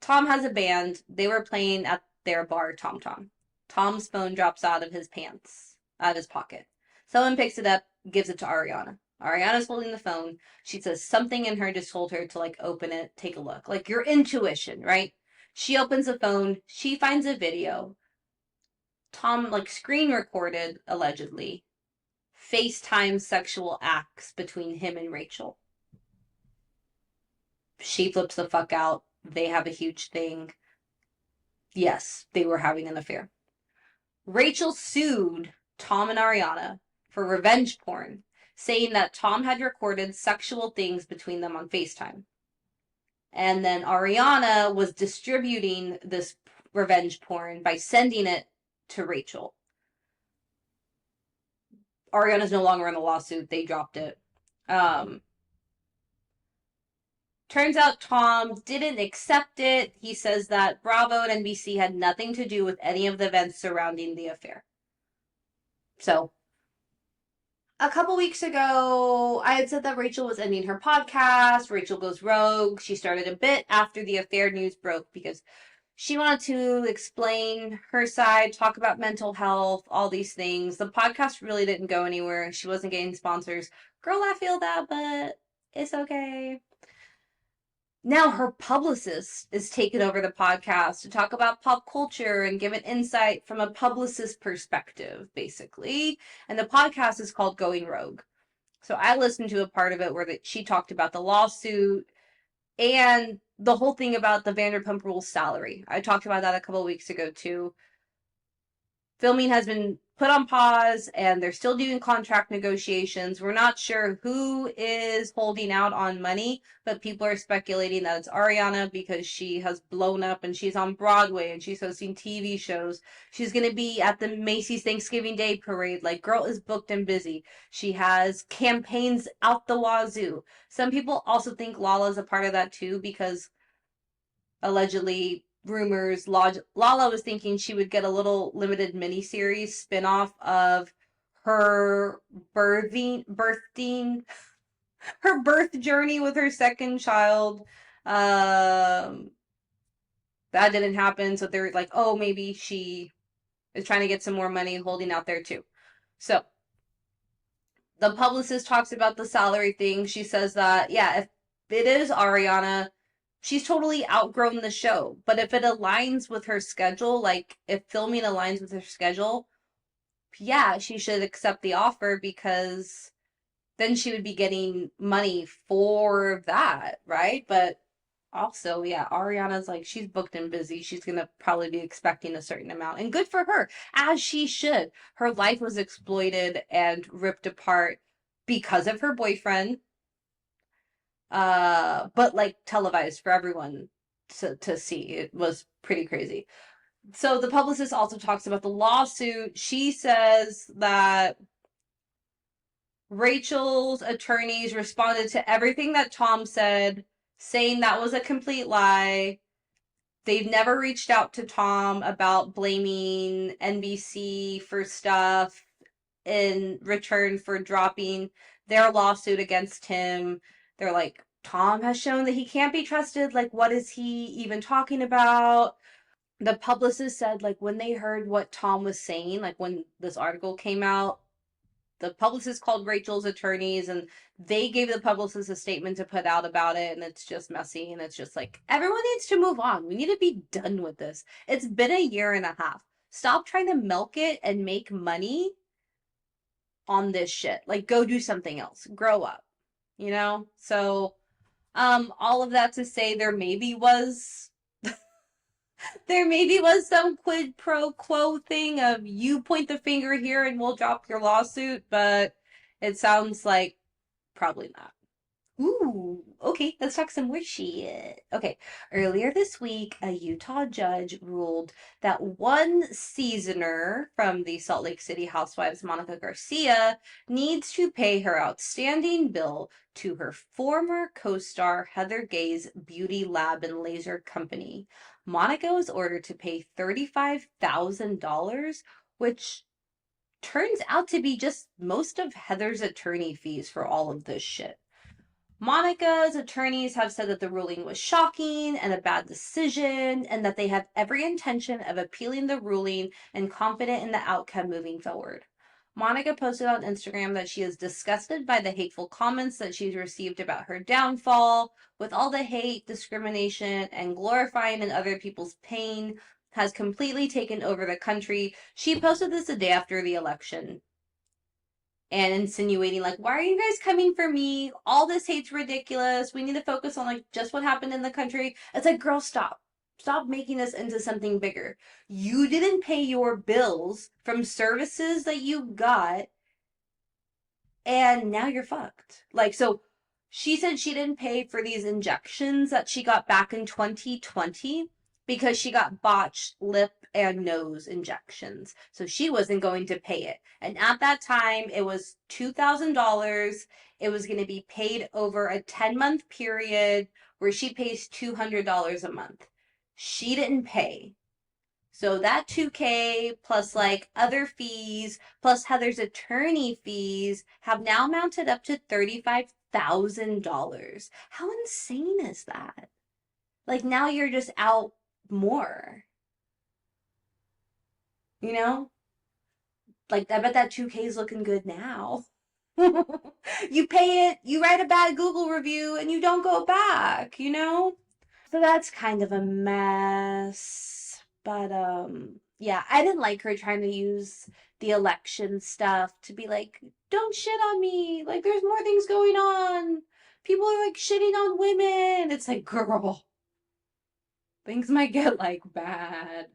Tom has a band. They were playing at their bar, Tom Tom. Tom's phone drops out of his pants, out of his pocket. Someone picks it up, gives it to Ariana. Ariana's holding the phone. She says something in her just told her to like open it, take a look. Like your intuition, right? She opens the phone. She finds a video. Tom like screen recorded, allegedly, FaceTime sexual acts between him and Rachel. She flips the fuck out. They have a huge thing. Yes, they were having an affair. Rachel sued Tom and Ariana for revenge porn, saying that Tom had recorded sexual things between them on FaceTime. And then Ariana was distributing this revenge porn by sending it to Rachel. Ariana's no longer in the lawsuit. They dropped it. Turns out Tom didn't accept it. He says that Bravo and NBC had nothing to do with any of the events surrounding the affair. So, a couple weeks ago, I had said that Rachel was ending her podcast. Rachel Goes Rogue. She started a bit after the affair news broke because she wanted to explain her side, talk about mental health, all these things. The podcast really didn't go anywhere. She wasn't getting sponsors. Girl, I feel that, but it's okay. Now her publicist is taking over the podcast to talk about pop culture and give an insight from a publicist perspective, basically. And the podcast is called Going Rogue. So I listened to a part of it where she talked about the lawsuit and the whole thing about the Vanderpump Rules salary. I talked about that a couple of weeks ago too. Filming has been put on pause and they're still doing contract negotiations. We're not sure who is holding out on money, but people are speculating that it's Ariana because she has blown up and she's on Broadway and she's hosting TV shows. She's going to be at the Macy's Thanksgiving Day parade. Like, girl is booked and busy. She has campaigns out the wazoo. Some people also think Lala's a part of that too because allegedly rumors, Lala was thinking she would get a little limited miniseries spinoff of her birthing, her birth journey with her second child. That didn't happen, so they're like, oh, maybe she is trying to get some more money holding out there too. So the publicist talks about the salary thing. She says that, yeah, if it is Ariana, she's totally outgrown the show. But if it aligns with her schedule, like if filming aligns with her schedule, yeah, she should accept the offer because then she would be getting money for that, right? But also, yeah, Ariana's like, she's booked and busy. She's going to probably be expecting a certain amount. And good for her, as she should. Her life was exploited and ripped apart because of her boyfriend. But like televised for everyone to see. It was pretty crazy. So the publicist also talks about the lawsuit. She says that Rachel's attorneys responded to everything that Tom said, saying that was a complete lie. They've never reached out to Tom about blaming NBC for stuff in return for dropping their lawsuit against him. They're like, Tom has shown that he can't be trusted. Like, what is he even talking about? The publicist said, like, when they heard what Tom was saying, like, when this article came out, the publicist called Rachel's attorneys and they gave the publicist a statement to put out about it, and it's just messy, and it's just like, everyone needs to move on. We need to be done with this. It's been a year and a half. Stop trying to milk it and make money on this shit. Like, go do something else. Grow up. You know? So, all of that to say there maybe was some quid pro quo thing of you point the finger here and we'll drop your lawsuit, but it sounds like probably not. Ooh, okay, let's talk some more shit. Okay, earlier this week, a Utah judge ruled that one seasoner from the Salt Lake City Housewives, Monica Garcia, needs to pay her outstanding bill to her former co-star Heather Gay's beauty lab and laser company. Monica was ordered to pay $35,000, which turns out to be just most of Heather's attorney fees for all of this shit. Monica's attorneys have said that the ruling was shocking and a bad decision, and that they have every intention of appealing the ruling and confident in the outcome moving forward. Monica posted on Instagram that she is disgusted by the hateful comments that she's received about her downfall, with all the hate, discrimination, and glorifying in other people's pain has completely taken over the country. She posted this the day after the election and insinuating, like, why are you guys coming for me? All this hate's ridiculous. We need to focus on, like, just what happened in the country. It's like, girl, stop. Stop making this into something bigger. You didn't pay your bills from services that you got, and now you're fucked. Like, so she said she didn't pay for these injections that she got back in 2020 because she got botched lip and nose injections. So she wasn't going to pay it. And at that time, it was $2,000. It was going to be paid over a 10-month period where she pays $200 a month. She didn't pay. So that $2K plus like other fees plus Heather's attorney fees have now mounted up to $35,000. How insane is that? Like, now you're just out more. You know? Like, I bet that 2K is looking good now. You pay it, you write a bad Google review, and you don't go back, you know? So that's kind of a mess. But, yeah, I didn't like her trying to use the election stuff to be like, don't shit on me. Like, there's more things going on. People are, like, shitting on women. It's like, girl, things might get, like, bad.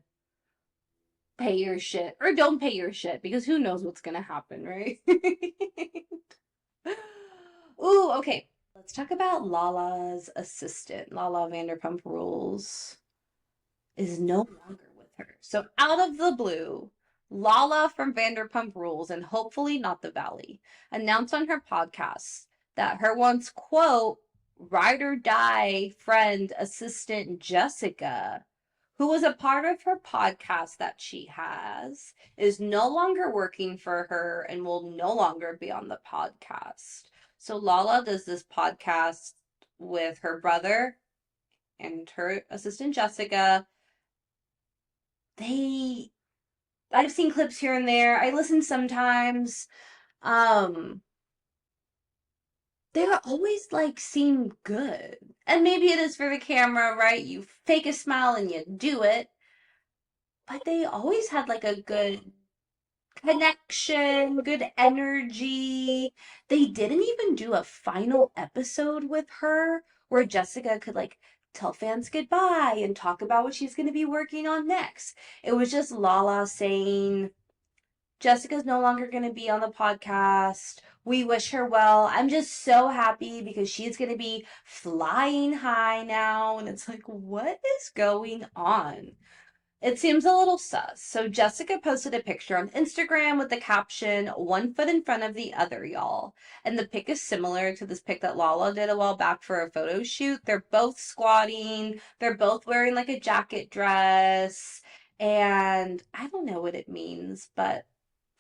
Pay your shit. Or don't pay your shit, because who knows what's gonna happen, right? Ooh, okay. Let's talk about Lala's assistant. Lala Vanderpump Rules is no longer with her. So out of the blue, Lala from Vanderpump Rules, and hopefully not the Valley, announced on her podcast that her once, quote, ride or die friend assistant Jessica, who was a part of her podcast that she has, is no longer working for her and will no longer be on the podcast. So Lala does this podcast with her brother and her assistant Jessica. I've seen clips here and there. I listen sometimes. They always like seem good. And maybe it is for the camera, right? You fake a smile and you do it. But they always had like a good connection, good energy. They didn't even do a final episode with her where Jessica could like tell fans goodbye and talk about what she's going to be working on next. It was just Lala saying, Jessica's no longer going to be on the podcast. We wish her well. I'm just so happy because she's going to be flying high now. And it's like, what is going on? It seems a little sus. So Jessica posted a picture on Instagram with the caption, "One foot in front of the other, y'all." And the pic is similar to this pic that Lala did a while back for a photo shoot. They're both squatting. They're both wearing like a jacket dress. And I don't know what it means, but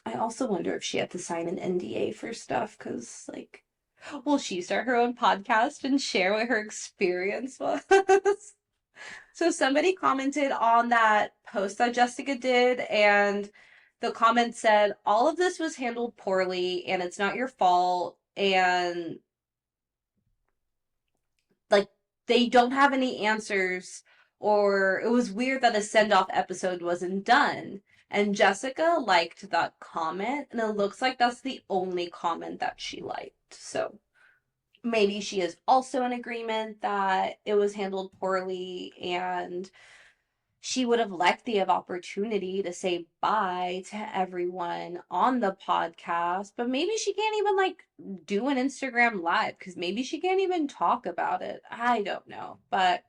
I also wonder if she had to sign an NDA for stuff because, like, will she start her own podcast and share what her experience was? So somebody commented on that post that Jessica did, and the comment said, "All of this was handled poorly, and it's not your fault." And like, they don't have any answers, or it was weird that a send off episode wasn't done. And Jessica liked that comment, and it looks like that's the only comment that she liked. So maybe she is also in agreement that it was handled poorly and she would have liked the opportunity to say bye to everyone on the podcast, but maybe she can't even like do an Instagram live because maybe she can't even talk about it. I don't know, but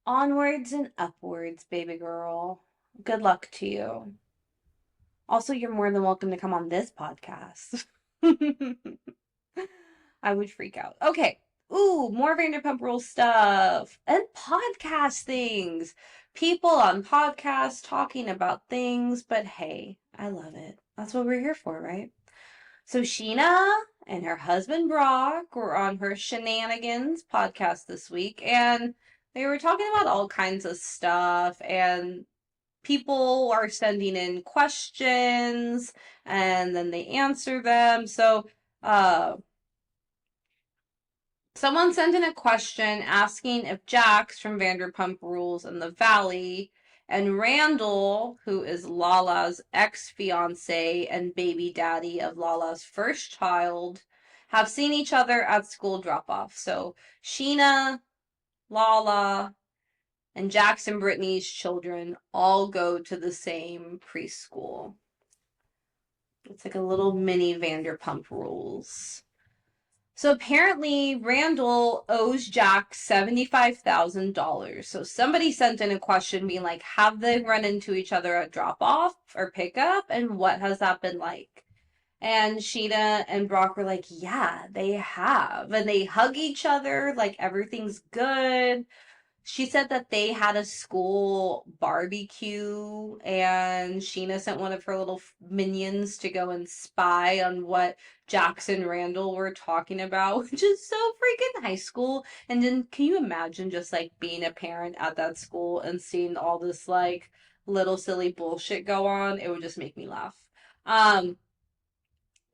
onwards and upwards, baby girl. Good luck to you. Also, you're more than welcome to come on this podcast. I would freak out. Okay. Ooh, more Vanderpump Rules stuff and podcast things. People on podcasts talking about things, but hey, I love it. That's what we're here for, right? So Scheana and her husband Brock were on her Shenanigans podcast this week, and they were talking about all kinds of stuff, and people are sending in questions, and then they answer them. So, someone sent in a question asking if Jax from Vanderpump Rules in the Valley and Randall, who is Lala's ex-fiance and baby daddy of Lala's first child, have seen each other at school drop-off. So Scheana, Lala, and Jax and Brittany's children all go to the same preschool. It's like a little mini Vanderpump Rules. So apparently Randall owes Jack $75,000. So somebody sent in a question being like, have they run into each other at drop off or pickup? And what has that been like? And Scheana and Brock were like, yeah, they have. And they hug each other like everything's good. She said that they had a school barbecue and Scheana sent one of her little minions to go and spy on what Jax and Randall were talking about, which is so freaking high school. And then can you imagine just like being a parent at that school and seeing all this like little silly bullshit go on? It would just make me laugh.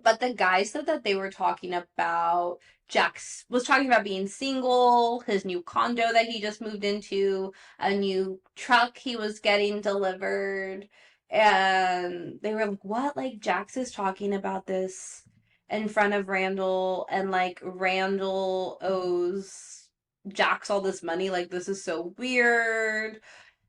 But the guy said that they were talking about Jax was talking about being single, his new condo that he just moved into, a new truck he was getting delivered. And they were like, what? Like, Jax is talking about this in front of Randall, and like, Randall owes Jax all this money. Like, this is so weird.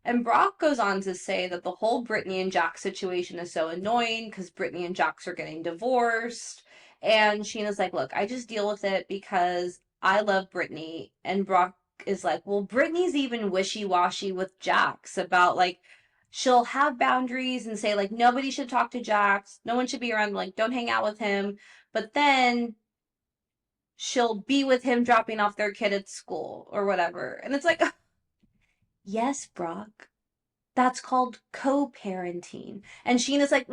And Brock goes on to say that the whole Brittany and Jax situation is so annoying because Brittany and Jax are getting divorced. And Sheena's like, look, I just deal with it because I love Brittany. And Brock is like, well, Brittany's even wishy-washy with Jax about like, she'll have boundaries and say like, nobody should talk to Jax. No one should be around, like, don't hang out with him. But then she'll be with him dropping off their kid at school or whatever. And it's like, yes, Brock, that's called co-parenting. And Sheena's like,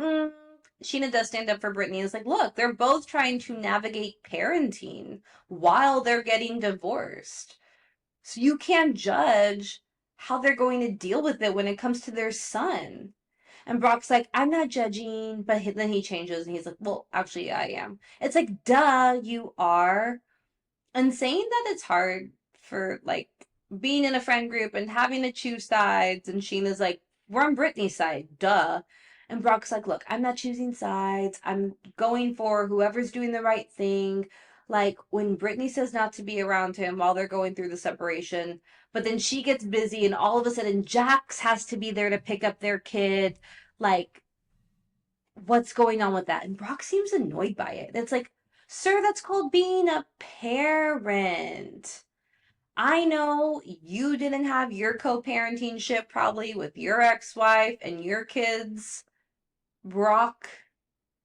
Scheana does stand up for Brittany. It's like, look, they're both trying to navigate parenting while they're getting divorced. So you can't judge how they're going to deal with it when it comes to their son. And Brock's like, I'm not judging, but then he changes and he's like, well, actually, I am. It's like, duh, you are. And saying that it's hard for like being in a friend group and having to choose sides, and Sheena's like, we're on Brittany's side, duh. And Brock's like, look, I'm not choosing sides. I'm going for whoever's doing the right thing. Like when Brittany says not to be around him while they're going through the separation, but then she gets busy and all of a sudden Jax has to be there to pick up their kid. Like, what's going on with that? And Brock seems annoyed by it. It's like, sir, that's called being a parent. I know you didn't have your co-parenting ship probably with your ex-wife and your kids, Brock,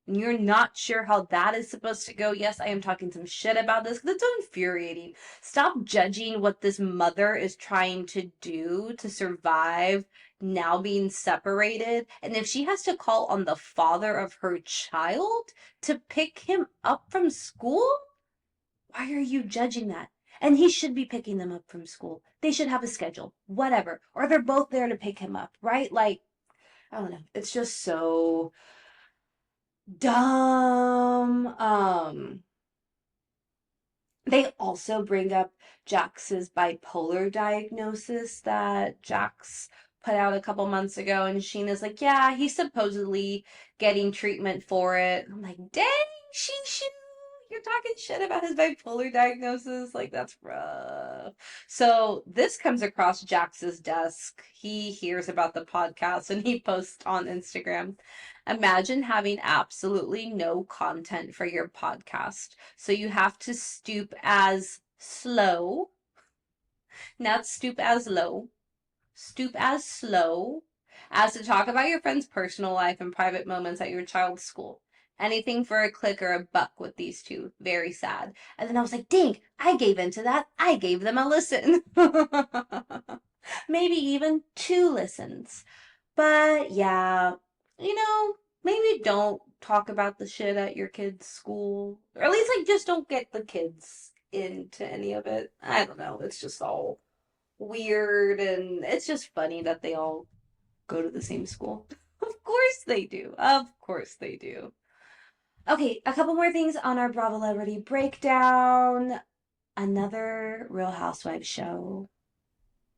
and you're not sure how that is supposed to go. Yes, I am talking some shit about this because it's infuriating. Stop judging what this mother is trying to do to survive now being separated. And if she has to call on the father of her child to pick him up from school, why are you judging that? And he should be picking them up from school. They should have a schedule, whatever. Or they're both there to pick him up, right? Like, I don't know. It's just so dumb. They also bring up Jax's bipolar diagnosis that Jax put out a couple months ago, and Scheana's like, yeah, he's supposedly getting treatment for it. I'm like, dang, Shishu, you're talking shit about his bipolar diagnosis? Like, that's rough. So this comes across Jax's desk. He hears about the podcast and he posts on Instagram. Imagine having absolutely no content for your podcast. So you have to stoop as slow, not stoop as low, stoop as slow as to talk about your friend's personal life and private moments at your child's school. Anything for a click or a buck with these two. Very sad. And then I was like, dang, I gave into that. I gave them a listen. Maybe even 2 listens. But yeah, maybe don't talk about the shit at your kid's school. Or at least, like, just don't get the kids into any of it. I don't know. It's just all weird, and it's just funny that they all go to the same school. Of course they do. Of course they do. Okay, a couple more things on our Bravolebrity Breakdown. Another Real Housewives show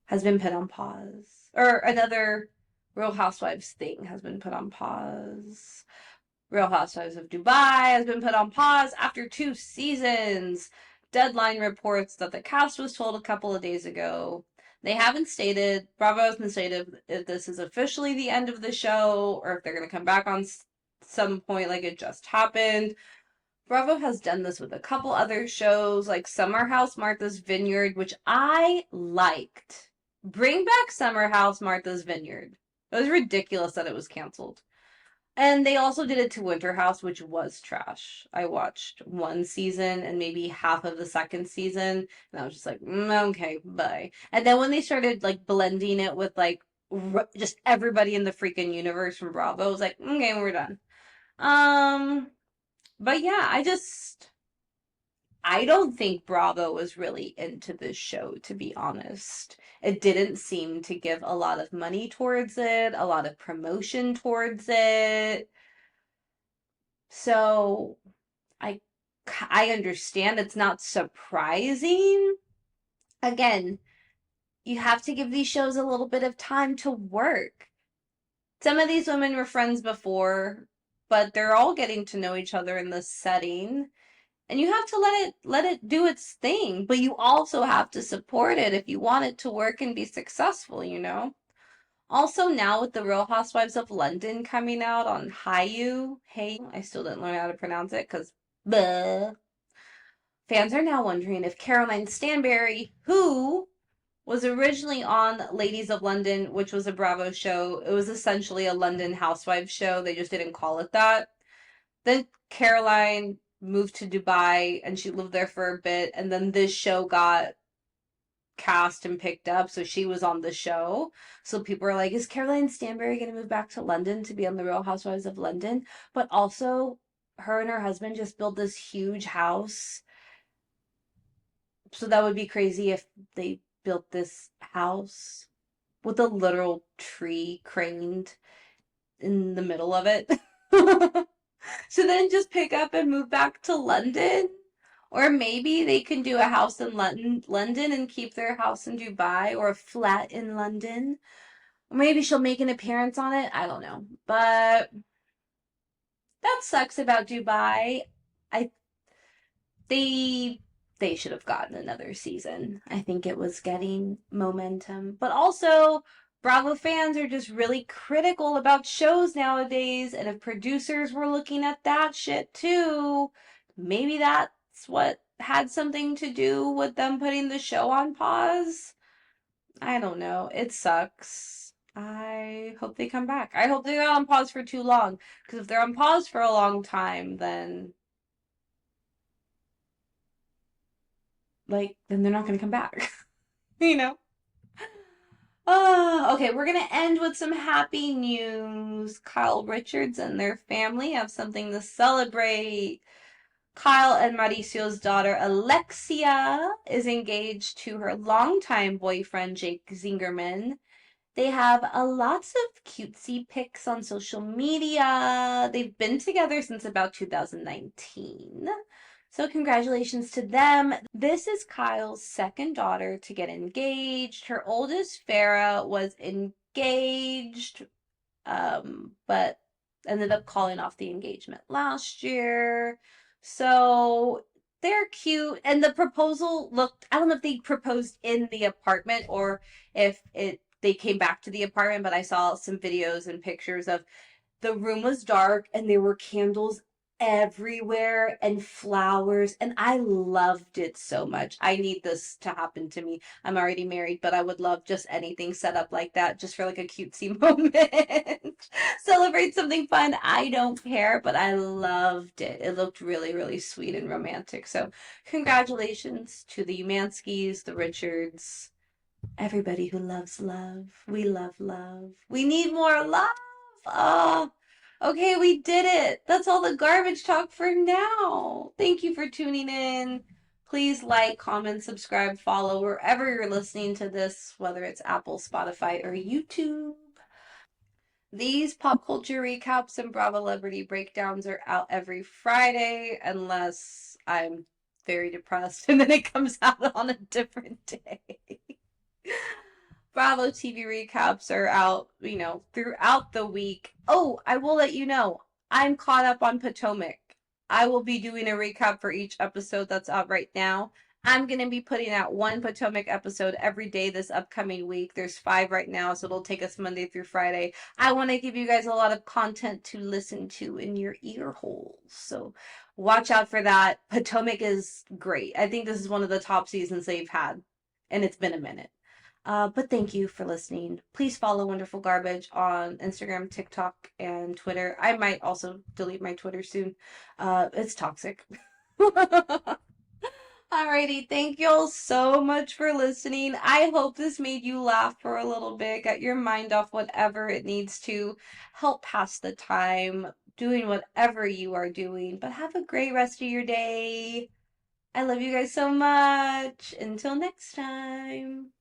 has been put on pause. Or another Real Housewives thing has been put on pause. Real Housewives of Dubai has been put on pause after 2 seasons. Deadline reports that the cast was told a couple of days ago. They haven't stated, Bravo hasn't stated if this is officially the end of the show or if they're going to come back on some point like it just happened. Bravo has done this with a couple other shows like Summer House Martha's Vineyard, which I liked. Bring back Summer House Martha's Vineyard. It was ridiculous that it was canceled. And they also did it to Winter House, which was trash. I watched 1 season and maybe half of the 2nd season, and I was just like, okay, bye. And then when they started like blending it with like just everybody in the freaking universe from Bravo, I was like, okay, we're done. But yeah, I don't think Bravo was really into this show, to be honest. It didn't seem to give a lot of money towards it, a lot of promotion towards it. So I understand it's not surprising. Again, you have to give these shows a little bit of time to work. Some of these women were friends before, but they're all getting to know each other in this setting. And you have to let it do its thing, but you also have to support it if you want it to work and be successful, Also, now with the Real Housewives of London coming out on Hayu, I still didn't learn how to pronounce it because fans are now wondering if Caroline Stanbury, who was originally on Ladies of London, which was a Bravo show. It was essentially a London Housewives show. They just didn't call it that. Then Caroline moved to Dubai and she lived there for a bit, and then this show got cast and picked up, so she was on the show. So people were like, is Caroline Stanbury going to move back to London to be on the Real Housewives of London? But also, her and her husband just built this huge house. So that would be crazy if they built this house with a literal tree craned in the middle of it. So then just pick up and move back to London. Or maybe they can do a house in London and keep their house in Dubai, or a flat in London. Or maybe she'll make an appearance on it. I don't know. But that sucks about Dubai. They should have gotten another season. I think it was getting momentum. But also, Bravo fans are just really critical about shows nowadays, and if producers were looking at that shit too, maybe that's what had something to do with them putting the show on pause. I don't know. It sucks. I hope they come back. I hope they're not on pause for too long. Because if they're on pause for a long time, then then they're not gonna come back. You know? Oh, okay, we're gonna end with some happy news. Kyle Richards and their family have something to celebrate. Kyle and Mauricio's daughter Alexia is engaged to her longtime boyfriend Jake Zingerman. They have lots of cutesy pics on social media. They've been together since about 2019. So congratulations to them. This is Kyle's second daughter to get engaged. Her oldest, Farah, was engaged, but ended up calling off the engagement last year. So they're cute. And the proposal looked, I don't know if they proposed in the apartment or if they came back to the apartment, but I saw some videos and pictures of the room was dark and there were candles everywhere and flowers, and I loved it so much. I need this to happen to me. I'm already married, but I would love just anything set up like that just for like a cutesy moment. Celebrate something fun. I don't care, but I loved it. It looked really, really sweet and romantic. So congratulations to the Umanskys, the Richards, everybody who loves love. We love love. We need more love. Oh, okay, we did it. That's all the garbage talk for now. Thank you for tuning in. Please like, comment, subscribe, follow wherever you're listening to this, whether it's Apple, Spotify, or YouTube. These pop culture recaps and Bravolebrity breakdowns are out every Friday, unless I'm very depressed and then it comes out on a different day. Bravo TV recaps are out, throughout the week. Oh, I will let you know, I'm caught up on Potomac. I will be doing a recap for each episode that's out right now. I'm going to be putting out one Potomac episode every day this upcoming week. There's 5 right now, so it'll take us Monday through Friday. I want to give you guys a lot of content to listen to in your ear holes. So watch out for that. Potomac is great. I think this is one of the top seasons they've had, and it's been a minute. But thank you for listening. Please follow Wonderful Garbage on Instagram, TikTok, and Twitter. I might also delete my Twitter soon. It's toxic. Alrighty, thank y'all so much for listening. I hope this made you laugh for a little bit, get your mind off whatever it needs to, help pass the time, doing whatever you are doing. But have a great rest of your day. I love you guys so much. Until next time.